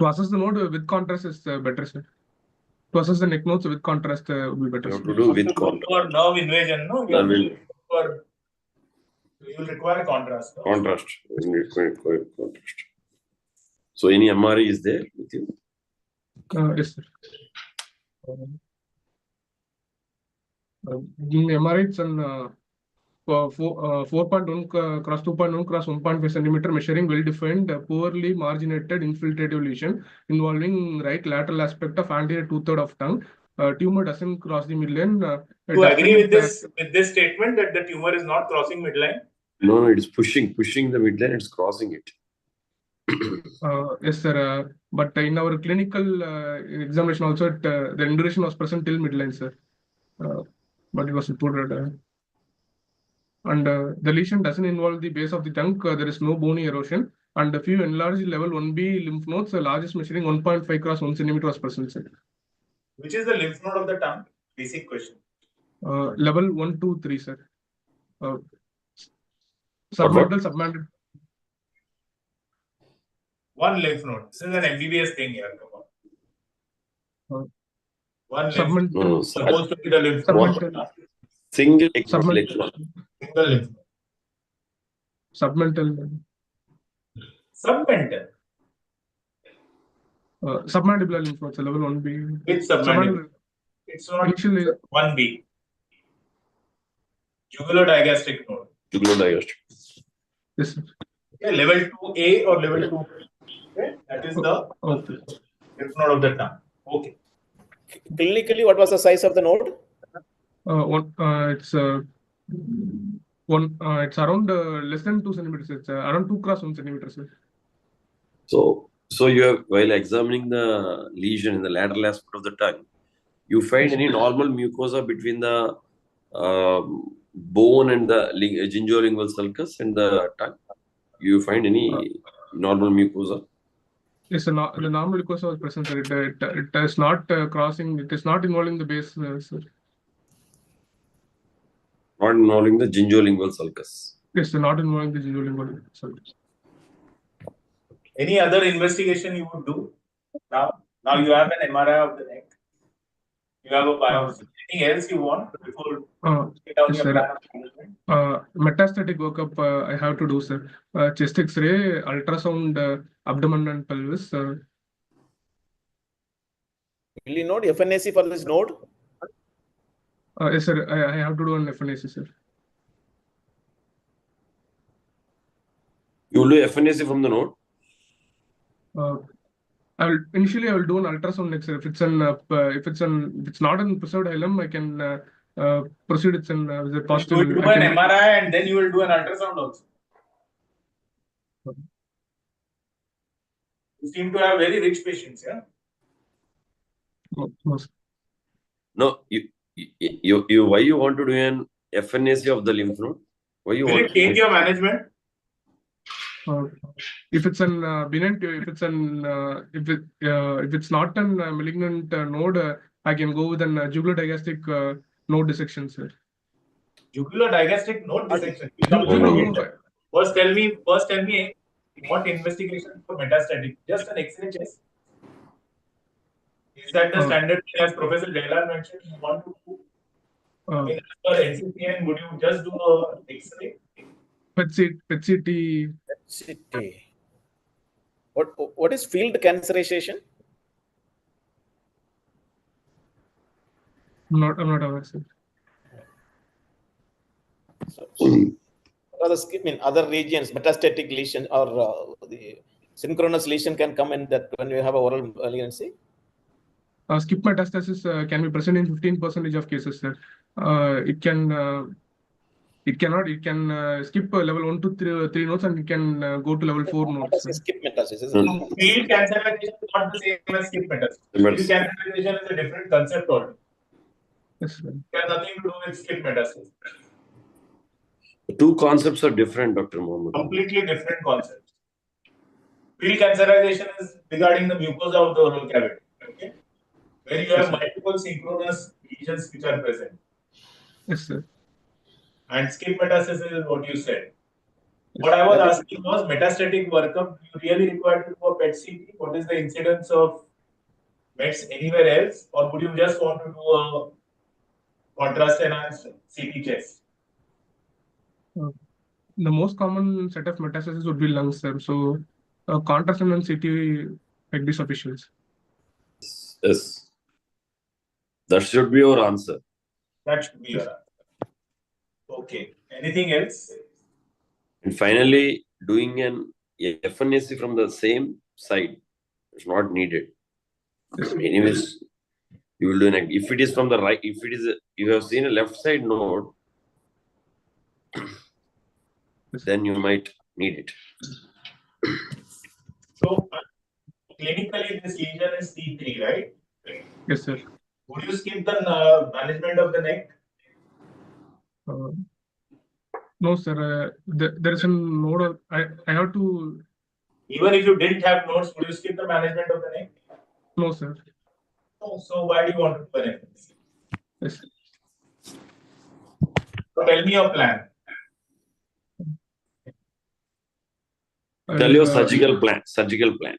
assess the node with contrast is better, sir. To assess the neck nodes with contrast would be better. You have to do with contrast. For nerve invasion, no? You will require contrast. No? Contrast. Contrast. So any MRI is there with you? Yes, sir. In MRI, it's an 4.1 cross 2.1 cross 1.5 centimeter measuring well-defined, poorly marginated infiltrative lesion involving right lateral aspect of anterior two-third of tongue. Tumor doesn't cross the midline. You agree with this statement that the tumor is not crossing midline? No, it is pushing the midline. It's crossing it. Yes, sir. But in our clinical examination also, the induration was present till midline, sir. But it was reported. And the lesion doesn't involve the base of the tongue. There is no bony erosion. And a few enlarged level 1B lymph nodes, the largest measuring 1.5 cross 1 centimeter was present, sir. Which is the lymph node of the tongue? Basic question. Level 1, 2, 3, sir. Submental, submandibular. One lymph node. This is an MBBS thing here. Come on. One lymph node. Supposed to be the lymph node. Single Submental. Single lymph node. Submental. Submental. Submandibular lymph nodes, level 1B. Which submandibular? It's not initially 1B. Jugulo-digastric node. Jugulo-digastric. Yes, sir. Okay, level 2A or level 2. Okay, that is the lymph node of the tongue. Okay. Clinically, what was the size of the node? It's it's around less than 2 centimeters. It's around 2 cross 1 centimeter, sir. So you have, while examining the lesion in the lateral aspect of the tongue, you find any normal mucosa between the bone and the gingivolingual sulcus and the tongue? You find any normal mucosa? Yes, the normal mucosa was present, sir. It is not crossing. It is not involving the base, sir. Not involving the gingivolingual sulcus. Yes, sir, not involving the gingivolingual sulcus. Any other investigation you would do now? Now you have an MRI of the neck. You have a biopsy. Anything else you want before yes, sir. Metastatic workup I have to do, sir. Chest X-ray, ultrasound, abdomen and pelvis. Will you note FNAC for this node? Yes, sir. I have to do an FNAC, sir. You will do FNAC from the node? Initially I will do an ultrasound next, sir. If it's not an preserved hilum, I can proceed. It's an positive. You will do an MRI and then you will do an ultrasound also. You seem to have very rich patients, yeah? No, you why you want to do an FNAC of the lymph node? Why you will want it change your management? If it's an benign, if it's not a malignant node, I can go with an jugulo-digastric node dissection, sir. Jugulo-digastric node dissection. First tell me what investigation for metastatic? Just an X-ray chest. Is that the standard thing, as Professor Jailar mentioned? You want to do? I mean, as per NCCN, would you just do an X-ray? PET-CT. What is field cancerization? I'm not aware, sir. In other regions, metastatic lesion or the synchronous lesion can come in that when you have a oral malignancy. Skip metastasis can be present in 15% of cases, sir. It can skip level 1 to 3 nodes and it can go to level 4 nodes. Skip metastasis. Field cancerization is not the same as skip metastasis. Field cancerization is a different concept altogether. Yes, sir. It has nothing to do with skip metastasis. The two concepts are different, Dr. Mohammed. Completely different concepts. Field cancerization is regarding the mucosa of the oral cavity. Okay? Where you have multiple synchronous lesions which are present. Yes, sir. And skip metastasis is what you said. What I was asking was metastatic workup. Do you really require to do a PET-CT? What is the incidence of mets anywhere else? Or would you just want to do a contrast enhanced CT chest? The most common set of metastasis would be lungs, sir. So contrast enhanced CT might be sufficient. Yes. That should be your answer. That should be your answer. Okay. Anything else? And finally, doing an FNAC from the same side is not needed. Anyways, you will do an, if it is from the right, if it is you have seen a left side node, then you might need it. So clinically, this lesion is T3, right? Yes, sir. Would you skip the management of the neck? No, sir. There is a node. I have to. Even if you didn't have nodes, would you skip the management of the neck? No, sir. Oh, so why do you want to do anything? Yes. So tell me your plan. Tell your surgical plan. Surgical plan.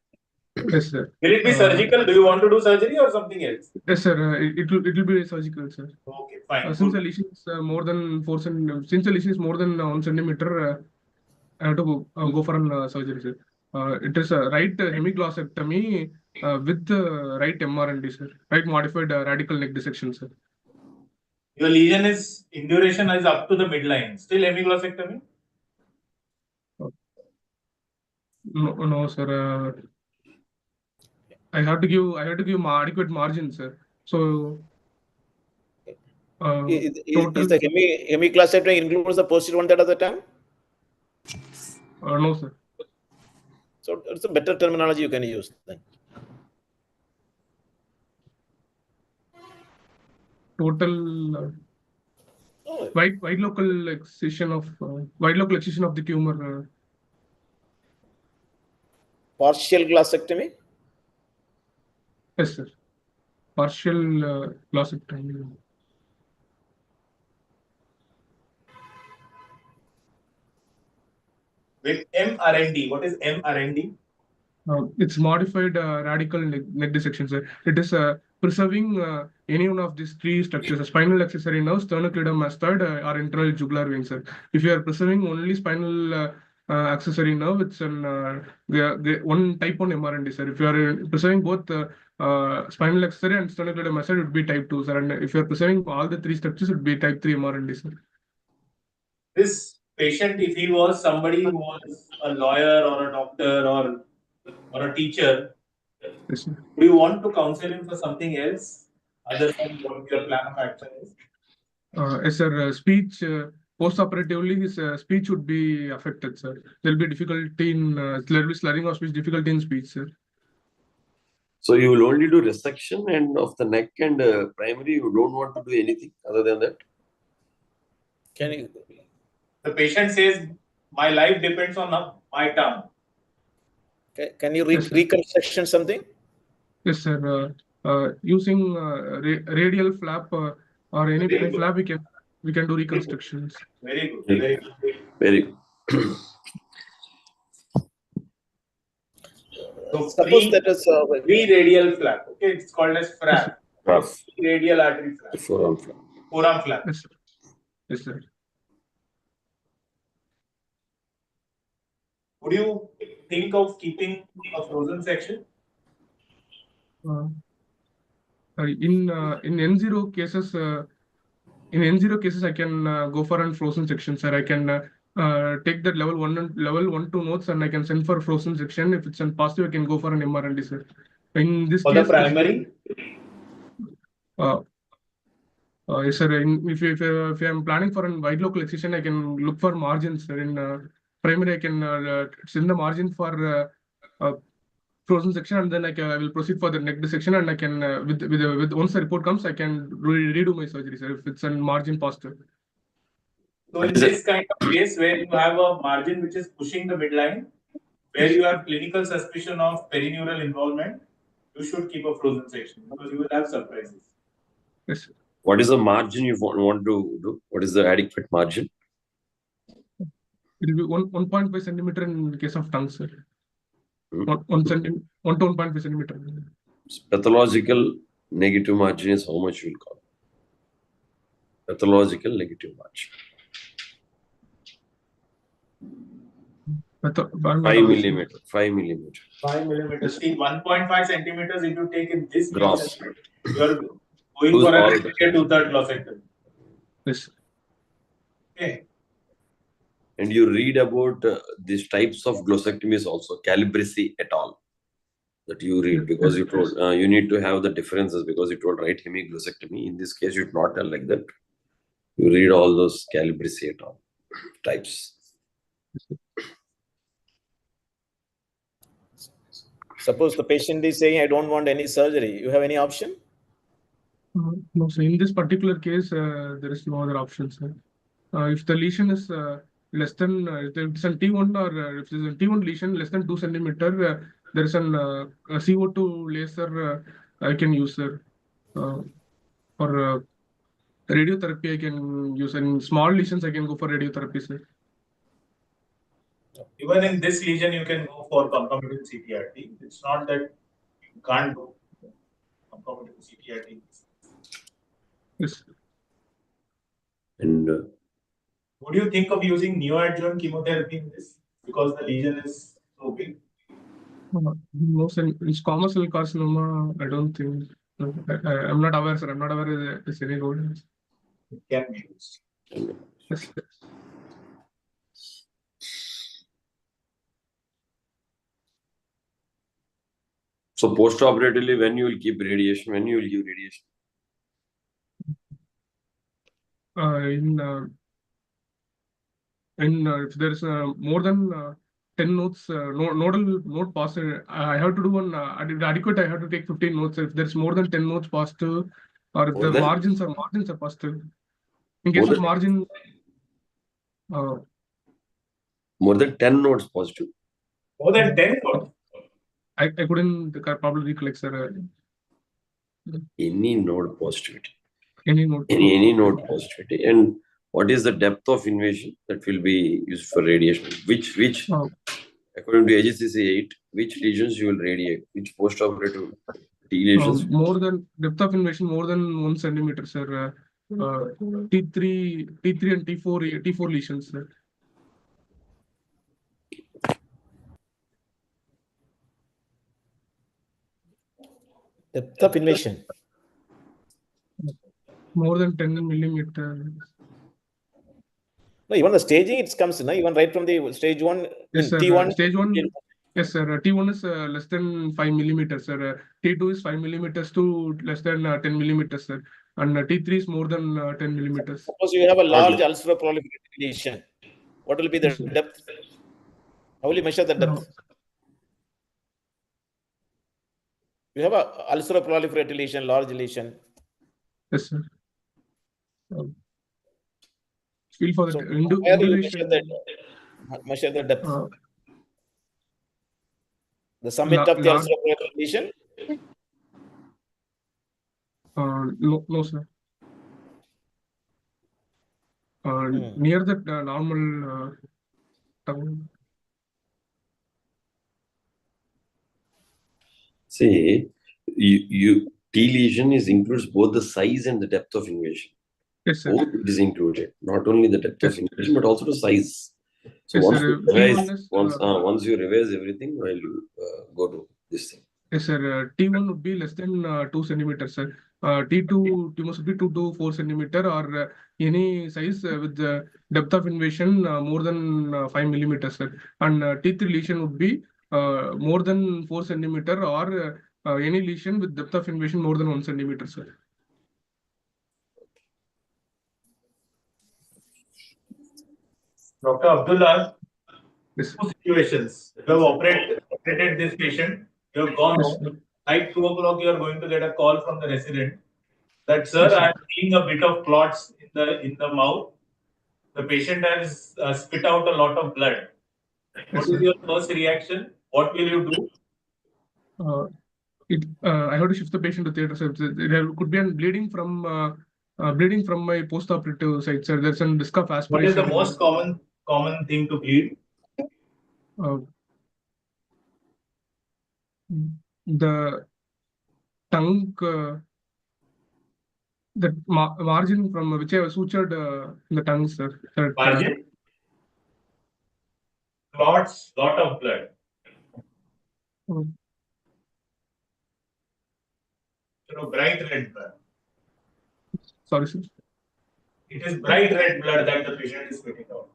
Yes, sir. Will it be surgical? Do you want to do surgery or something else? Yes, sir. It will be surgical, sir. Okay, fine. Since the lesion is more than 4 cm, since the lesion is more than 1 centimeter, I have to go for an surgery, sir. It is a right hemiglossectomy with right MRND, sir. Right modified radical neck dissection, sir. Your lesion is induration is up to the midline. Still hemiglossectomy? No, sir. I have to give adequate margin, sir. So Is total. the hemiglossectomy includes the posterior one third of the time? No, sir. So it's a better terminology you can use then. Total wide local excision of the tumor. Partial glossectomy? Yes, sir. Partial glossectomy. With MRND. What is MRND? It's modified radical neck dissection, sir. It is preserving any one of these three structures: spinal accessory nerve, sternocleidomastoid, or internal jugular vein, sir. If you are preserving only spinal accessory nerve, it's an one type 1 MRND, sir. If you are preserving both spinal accessory and sternocleidomastoid, it would be type 2, sir. And if you are preserving all the three structures, it would be type 3 MRND, sir. This patient, if he was somebody who was a lawyer or a doctor or a teacher, yes, sir. do you want to counsel him for something else other than what your plan of action is? Yes, sir. Speech post-operatively, his speech would be affected, sir. There will be difficulty in there will be slurring of speech, difficulty in speech, sir. So you will only do resection and of the neck and primary. You don't want to do anything other than that. Can you? The patient says, "My life depends on my tongue." Can you Yes, sir. reconstruction something? Yes, sir. Using radial flap or any Very good. flap, we can do reconstructions. Very good. Very good. Very good. So Suppose that is radial flap. Okay, it's called as FRAP. Rough. Radial artery flap. Forearm flap. Forearm flap. Yes, sir. Yes, sir. Would you think of keeping a frozen section? In N0 cases, I can go for a frozen section, sir. I can take that level 1 and level 1 2 notes, and I can send for a frozen section. If it's positive, I can go for an MRND, sir. In this For case, the primary? Yes, sir. If I'm planning for a wide local excision, I can look for margins, sir. In primary, I can send the margin for frozen section, and then I will proceed for the neck dissection, and I can with once the report comes, I can redo my surgery, sir. If it's a margin positive. So in this kind of case where you have a margin which is pushing the midline, where you have clinical suspicion of perineural involvement, you should keep a frozen section because you will have surprises. Yes, sir. What is the margin you want to do? What is the adequate margin? It will be 1.5 centimeter in case of tongue, sir. 1 to 1.5 centimeter. Pathological negative margin is how much you will call? Pathological negative margin. 5 millimeter. 5 millimeter. 5 millimeters. See, 1.5 centimeters if you take in this Gross. case, you are going for a 2/3 glossectomy. Yes. Okay. And you read about these types of glossectomies also, Calabresi et al. That you read because you told you need to have the differences because you told right hemiglossectomy. In this case, you should not tell like that. You read all those Calabresi et al. Types. Suppose the patient is saying, I don't want any surgery. You have any option? No, so in this particular case, there is no other option, sir. If the lesion is less than, if it's a T1 or if it's a T1 lesion less than 2 centimeter, there is an a CO2 laser I can use, sir. For radiotherapy, I can use. In small lesions, I can go for radiotherapy, sir. Even in this lesion, you can go for concomitant CTRT. It's not that you can't do concomitant CTRT. Yes. And would you think of using neoadjuvant chemotherapy in this because the lesion is so big? No, sir. In squamous cell carcinoma, I don't think. I'm not aware, sir. I'm not aware there's any role. It can be used. Yes. so post-operatively, when you will keep radiation, when you will give radiation? If there's more than 10 notes, nodal node positive, I have to do one adequate. I have to take 15 notes. If there's more than 10 notes positive, or if the margins are positive. In case of margin, more than 10 nodes positive. More than 10 nodes. I couldn't probably recollect, sir. Any node positivity. Any node. Any node positivity. And what is the depth of invasion that will be used for radiation? Which according to AGCC 8, which lesions you will radiate? Which post-operative T lesions? More than depth of invasion, more than 1 centimeter, sir. T3 and T4 lesions, sir. Depth of invasion. More than 10 millimeter. No, even the staging, it comes, no? Even right from the stage 1, yes, sir, T1. Stage 1, yes, sir. T1 is less than 5 millimeters, sir. T2 is 5 millimeters to less than 10 millimeters, sir. And T3 is more than 10 millimeters. Suppose you have a large ulceroproliferative lesion. What will be the depth? How will you measure the depth? You have a ulceroproliferative lesion, large lesion. Yes, sir. Feel for the where do you measure the depth? The summit of the ulceroproliferative lesion? No, sir. Near the normal tongue. See, T lesion includes both the size and the depth of invasion. Yes, sir. Both it is included, not only the depth of invasion, but also the size. So yes, once, sir. you revise, once you revise everything, while you go to this thing. Yes, sir. T1 would be less than 2 centimeters, sir. T2 must be 2 to 4 centimeter or any size with the depth of invasion more than 5 millimeters, sir. And T3 lesion would be more than 4 centimeter or any lesion with depth of invasion more than 1 centimeter, sir. Dr. Abdullah, yes. Two situations. You have operated this patient, you have gone home. At 2 o'clock, you are going to get a call from the resident that, sir, I am seeing a bit of clots in the mouth. The patient has spit out a lot of blood. What is your first reaction? What will you do? I have to shift the patient to theatre. So there could be a bleeding from my post-operative site, sir. There's some disc of aspiration. What is the most common thing to bleed? The tongue, the margin from which I have sutured the tongue, sir. Margin? Clots, lot of blood. Bright red blood. Sorry, sir. It is bright red blood that the patient is spitting out.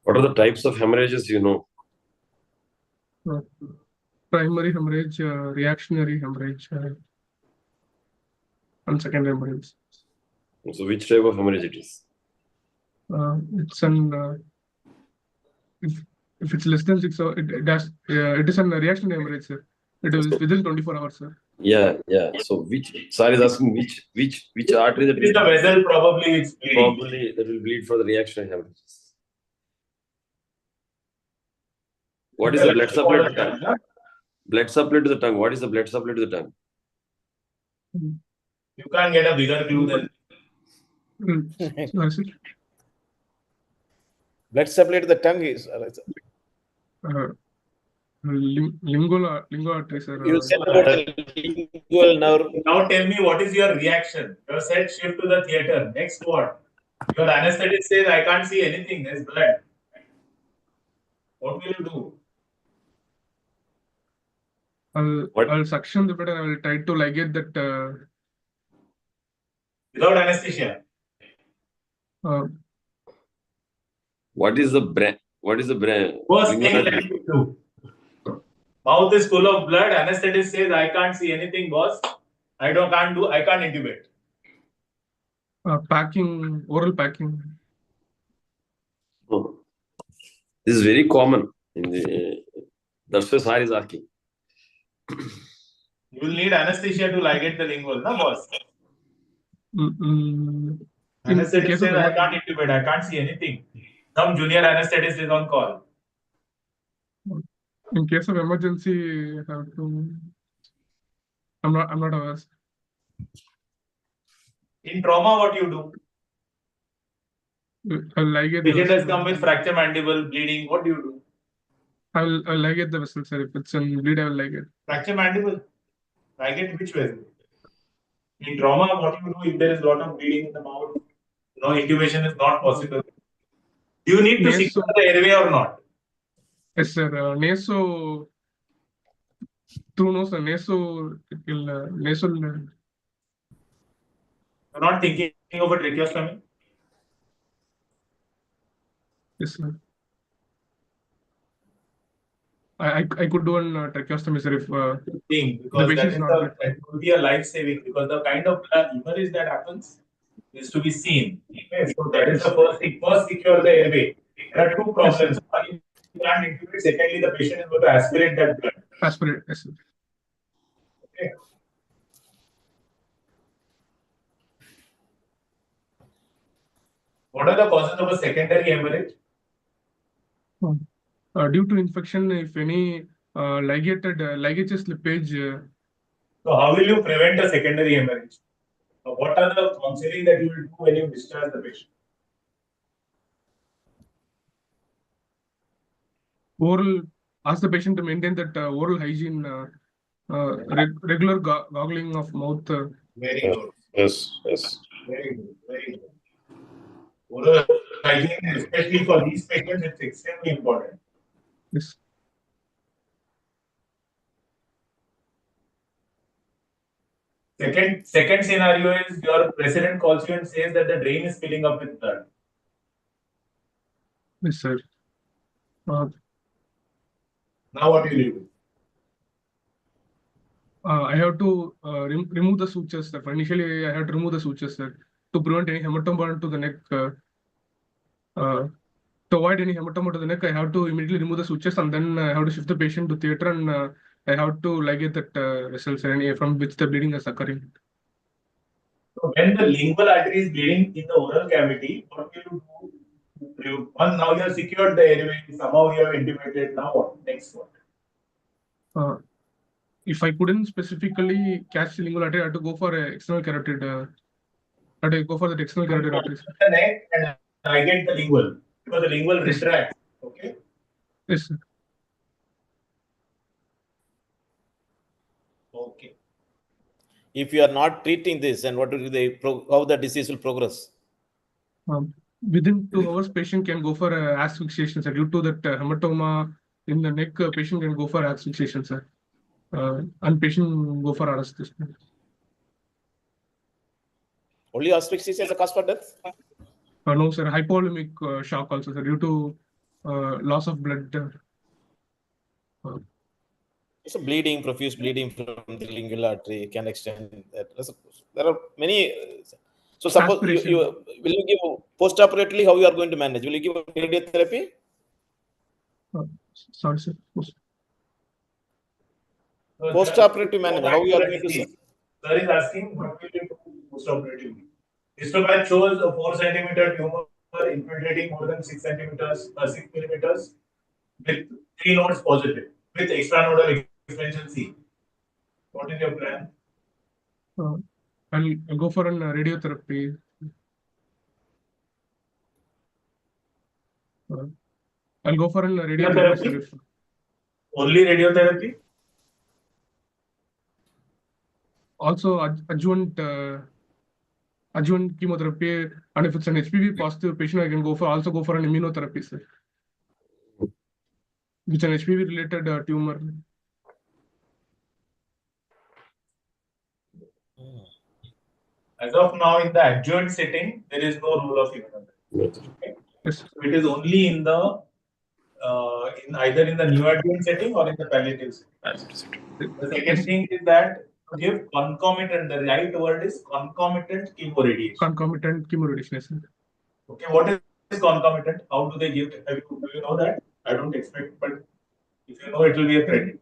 What are the types of hemorrhages you know? Primary hemorrhage, reactionary hemorrhage, and secondary hemorrhage. So which type of hemorrhage it is? It's an If it's less than 6 hours, it is a reaction hemorrhage, sir. It is within 24 hours, sir. Yeah. So Sari is asking which artery that It is the vessel probably it's bleeding. probably that will bleed for the reaction hemorrhages. What is the blood supply to the tongue? Blood supply to the tongue. What is the blood supply to the tongue? You can't get a bigger clue than Sorry, sir. Blood supply to the tongue is. Lingual artery, sir. You said about the lingual nerve. Now tell me what is your reaction? You said shift to the theater. Next what? Your anesthetist says I can't see anything. There's blood. What will you do? I'll suction the blood and I will try to ligate that. Without anesthesia. What is the brain? What is the brain? First thing that you do. Mouth is full of blood. Anesthetist says I can't see anything, boss. I can't intubate. Packing, oral packing. Oh. This is very common. That's why Sari is asking. You will need anesthesia to ligate the lingual, no, boss? Anesthetist says I can't intubate, I can't see anything. Some junior anesthetist is on call. In case of emergency, I have to. I'm not aware. In trauma, what you do? I'll ligate Patient has come with fracture mandible, bleeding. What do you do? I'll ligate the vessel, sir. If it's in bleed, I will ligate. Fracture mandible? Ligate which vessel? In trauma, what you do if there is a lot of bleeding in the mouth? No intubation is not possible. Do you need to secure the airway or not? Yes, sir. Naso. Through nose, nasal. You're not thinking of a tracheostomy? Yes, sir. I could do an tracheostomy, sir, if because that could be a life saving, because the kind of hemorrhage that happens is to be seen. Okay, so that is the first thing. First, secure the airway. There are two problems. One, you can't intubate. Secondly, the patient is going to aspirate that blood. Aspirate, yes, sir. Okay. What are the causes of a secondary hemorrhage? Due to infection, if any ligation slippage. So how will you prevent a secondary hemorrhage? What are the counseling that you will do when you discharge the patient? Ask the patient to maintain that oral hygiene, regular goggling of mouth. Very good. Yes. Very good. Oral hygiene, especially for these patients, it's extremely important. Yes. Second scenario is your president calls you and says that the drain is filling up with blood. Yes, sir. Now what will you do? I have to remove the sutures, sir. Initially, I had to remove the sutures, sir, to prevent any hematoma to the neck. To avoid any hematoma to the neck, I have to immediately remove the sutures, and then I have to shift the patient to theatre, and I have to ligate that vessel, sir, from which the bleeding is occurring. So when the lingual artery is bleeding in the oral cavity, what will you do? One, now you have secured the airway, somehow you have intubated. Now what? Next what? If I couldn't specifically catch the lingual artery, I had to go for an external carotid. I had to go for the external carotid artery. The neck and I get the lingual, because the lingual retracts. Okay. Yes, sir. Okay. If you are not treating this, and what will how the disease will progress? Within 2 hours, patient can go for asphyxiation, sir. Due to that hematoma in the neck, patient can go for asphyxiation, sir. And patient go for anesthesia. Only asphyxiation is a cause for death? No, sir. Hypovolemic shock also, sir, due to loss of blood. So bleeding, profuse bleeding from the lingual artery can extend that. There are many. So suppose will you give post-operatively, how you are going to manage? Will you give radiotherapy? Sorry, sir. Post-operative management, how you are going to Sir is asking what will you do post-operatively? Histopath shows a 4 centimeter tumor infiltrating more than 6 centimeters, 6 millimeters with 3 nodes positive with extranodal extension C. What is your plan? I'll go for an radiotherapy. I'll go for an radiotherapy. Sir. Only radiotherapy? Also adjuvant chemotherapy, and if it's an HPV positive patient, I can also go for an immunotherapy, sir. It's an HPV related tumor. As of now, in the adjuvant setting, there is no rule of immunotherapy. Okay? Yes. So it is only in the either in the neoadjuvant setting or in the palliative setting. The second thing is that to give concomitant. The right word is concomitant chemoradiation. Concomitant chemoradiation, yes, sir. Okay, what is concomitant? How do they give? Do you know that? I don't expect, but if you know, it will be a credit.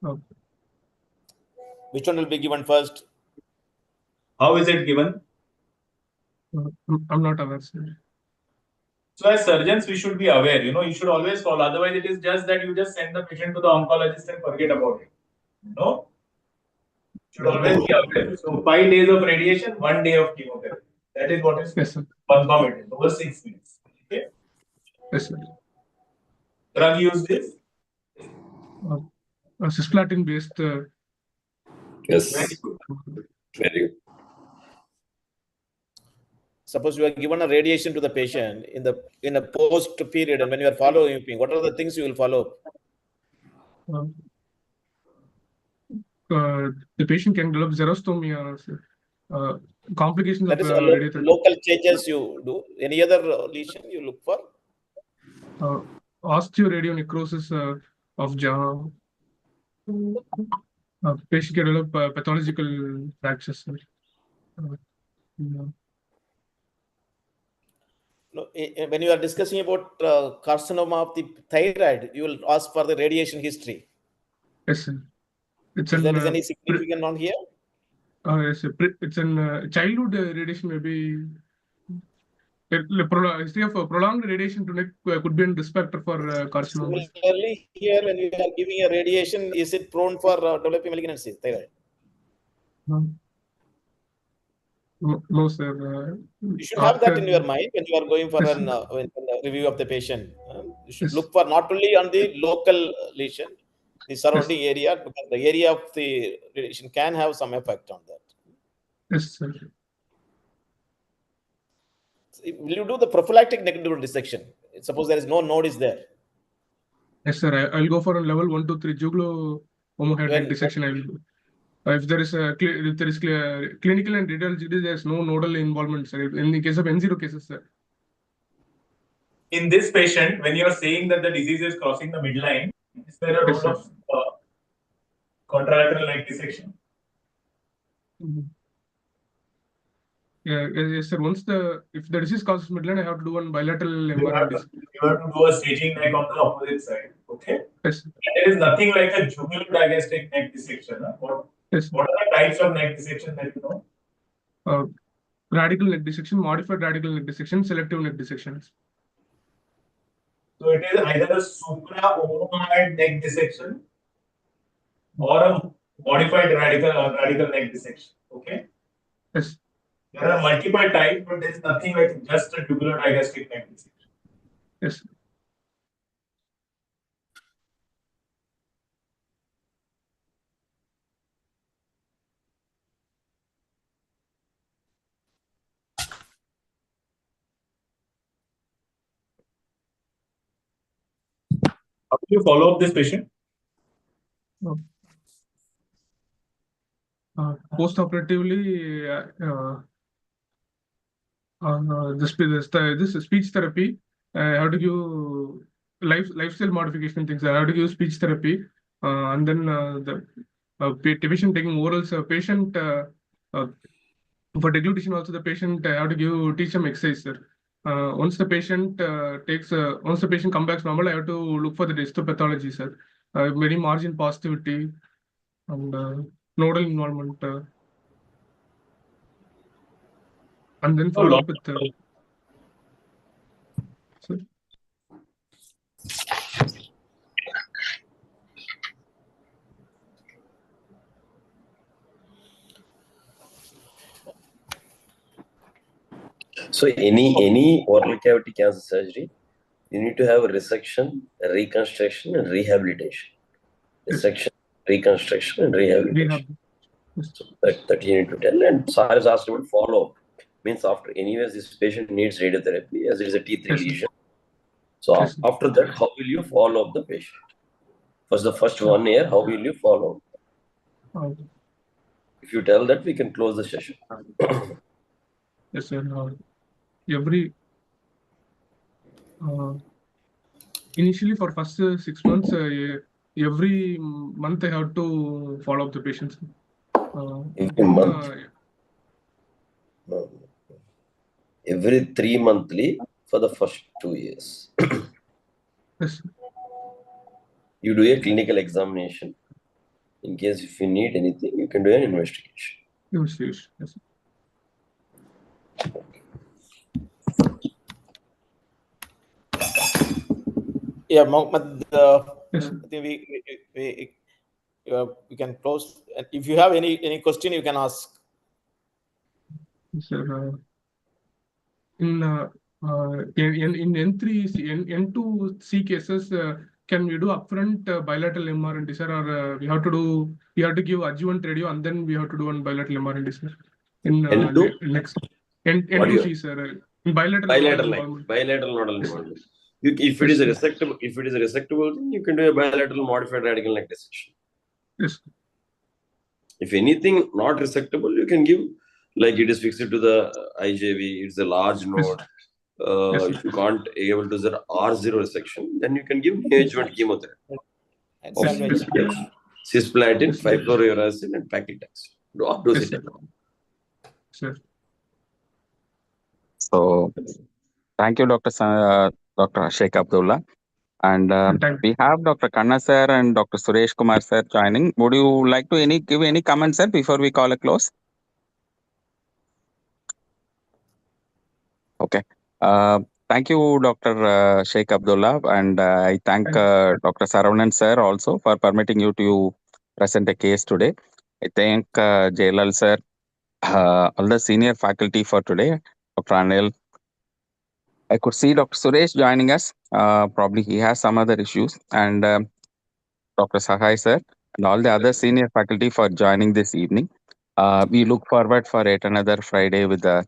Okay. Which one will be given first? How is it given? I'm not aware, sir. So as surgeons, we should be aware. You should always follow. Otherwise, it is just that you just send the patient to the oncologist and forget about it. No. Should always be aware. So 5 days of radiation, 1 day of chemotherapy. That is what is concomitant over 6 weeks. Okay. Yes, sir. Drug use is cisplatin based. Yes. Very good. Suppose you are given a radiation to the patient in a post period, and when you are following, what are the things you will follow? The patient can develop xerostomia, complications that of is local changes you do. Any other lesion you look for? Osteoradionecrosis of jaw. Patient can develop pathological fractures. No, when you are discussing about carcinoma of the thyroid, you will ask for the radiation history. Yes, sir. Is there any significant on here? Yes, sir. It's an childhood radiation, maybe. History of prolonged radiation to neck could be a risk factor for carcinoma. Similarly, here when you are giving a radiation, is it prone for developing malignancy? Thyroid? No, sir. You should have that in your mind when you are going for a review of the patient. You should look for not only on the local lesion, the surrounding area, because the area of the radiation can have some effect on that. Yes, sir. Will you do the prophylactic neck dissection? Suppose there is no node is there. Yes, sir. I'll go for a level 1, 2, 3 jugulo homohead neck dissection. I will do. If there is clinical and radiology, there is no nodal involvement, sir. In the case of N0 cases, sir. In this patient, when you are saying that the disease is crossing the midline, is there a role of contralateral neck dissection? Yeah, yes, sir. If the disease causes midline, I have to do one bilateral MRI. You have to do a staging neck on the opposite side. Okay. Yes. There is nothing like a jugular digastric neck dissection. What are the types of neck dissection that you know? Radical neck dissection, modified radical neck dissection, selective neck dissections. So it is either a supraomohyoid neck dissection or a modified radical neck dissection. Okay. Yes. There are multiple types, but there is nothing like just a tubular digastric neck dissection. Yes. How do you follow up this patient? Post-operatively, this speech therapy, how to give lifestyle modification things, how to give speech therapy, and then the patient taking orals, patient for deglutition also the patient how to teach them exercise, sir. Once the patient once the patient comes back normal, I have to look for the histopathology, sir. Many margin positivity and nodal involvement, and then follow up with sir. So any oral cavity cancer surgery, you need to have a resection, reconstruction, and rehabilitation. Resection, reconstruction, and rehabilitation. So that you need to tell. And SAR is asked about follow-up. Means after anyways this patient needs radiotherapy as it is a T3 lesion. So after that, how will you follow up the patient? For the first 1 year, how will you follow up? If you tell that, we can close the session. Yes, sir. Initially for first 6 months, every month I have to follow up the patients. Every month? No. Every 3 monthly for the first 2 years. Yes. You do a clinical examination. In case if you need anything, you can do an investigation. Yes. Yeah, Mohammed, I think we can close. And if you have any question, you can ask. Sir, in N2C cases, can we do upfront bilateral MRND, sir, or we have to give adjuvant radio and then we have to do one bilateral MRND, sir? In next N2C, sir, bilateral nodal involvement. If it is a resectable thing, you can do a bilateral modified radical neck dissection. Yes. If anything not resectable, you can give, like it is fixed to the IJV, it's a large node. If you can't able to do R0 resection, then you can give neoadjuvant chemotherapy. Cisplatin, 5-fluorouracil, and paclitaxel. Docetaxel. Sure. So, thank you, Dr. Sheikh Abdullah. And we have Dr. Kanna sir and Dr. Suresh Kumar sir joining. Would you like to give any comments, sir, before we call a close? Okay. Thank you, Dr. Sheikh Abdullah, and I thank Dr. Saravanan sir also for permitting you to present a case today. I thank Jailal sir, all the senior faculty for today, Dr. Anil. I could see Dr. Suresh joining us. Probably he has some other issues, and Dr. Sahai sir, and all the other senior faculty for joining this evening. We look forward for yet another Friday with a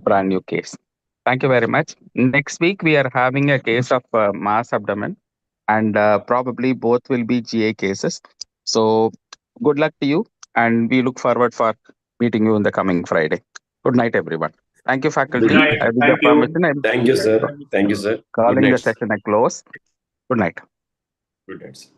brand new case. Thank you very much. Next week, we are having a case of mass abdomen, and probably both will be GA cases. So good luck to you, and we look forward for meeting you in the coming Friday. Good night, everyone. Thank you, faculty. Good night. Thank you, sir. Thank you, sir. Calling the session a close. Good night. Good night, sir.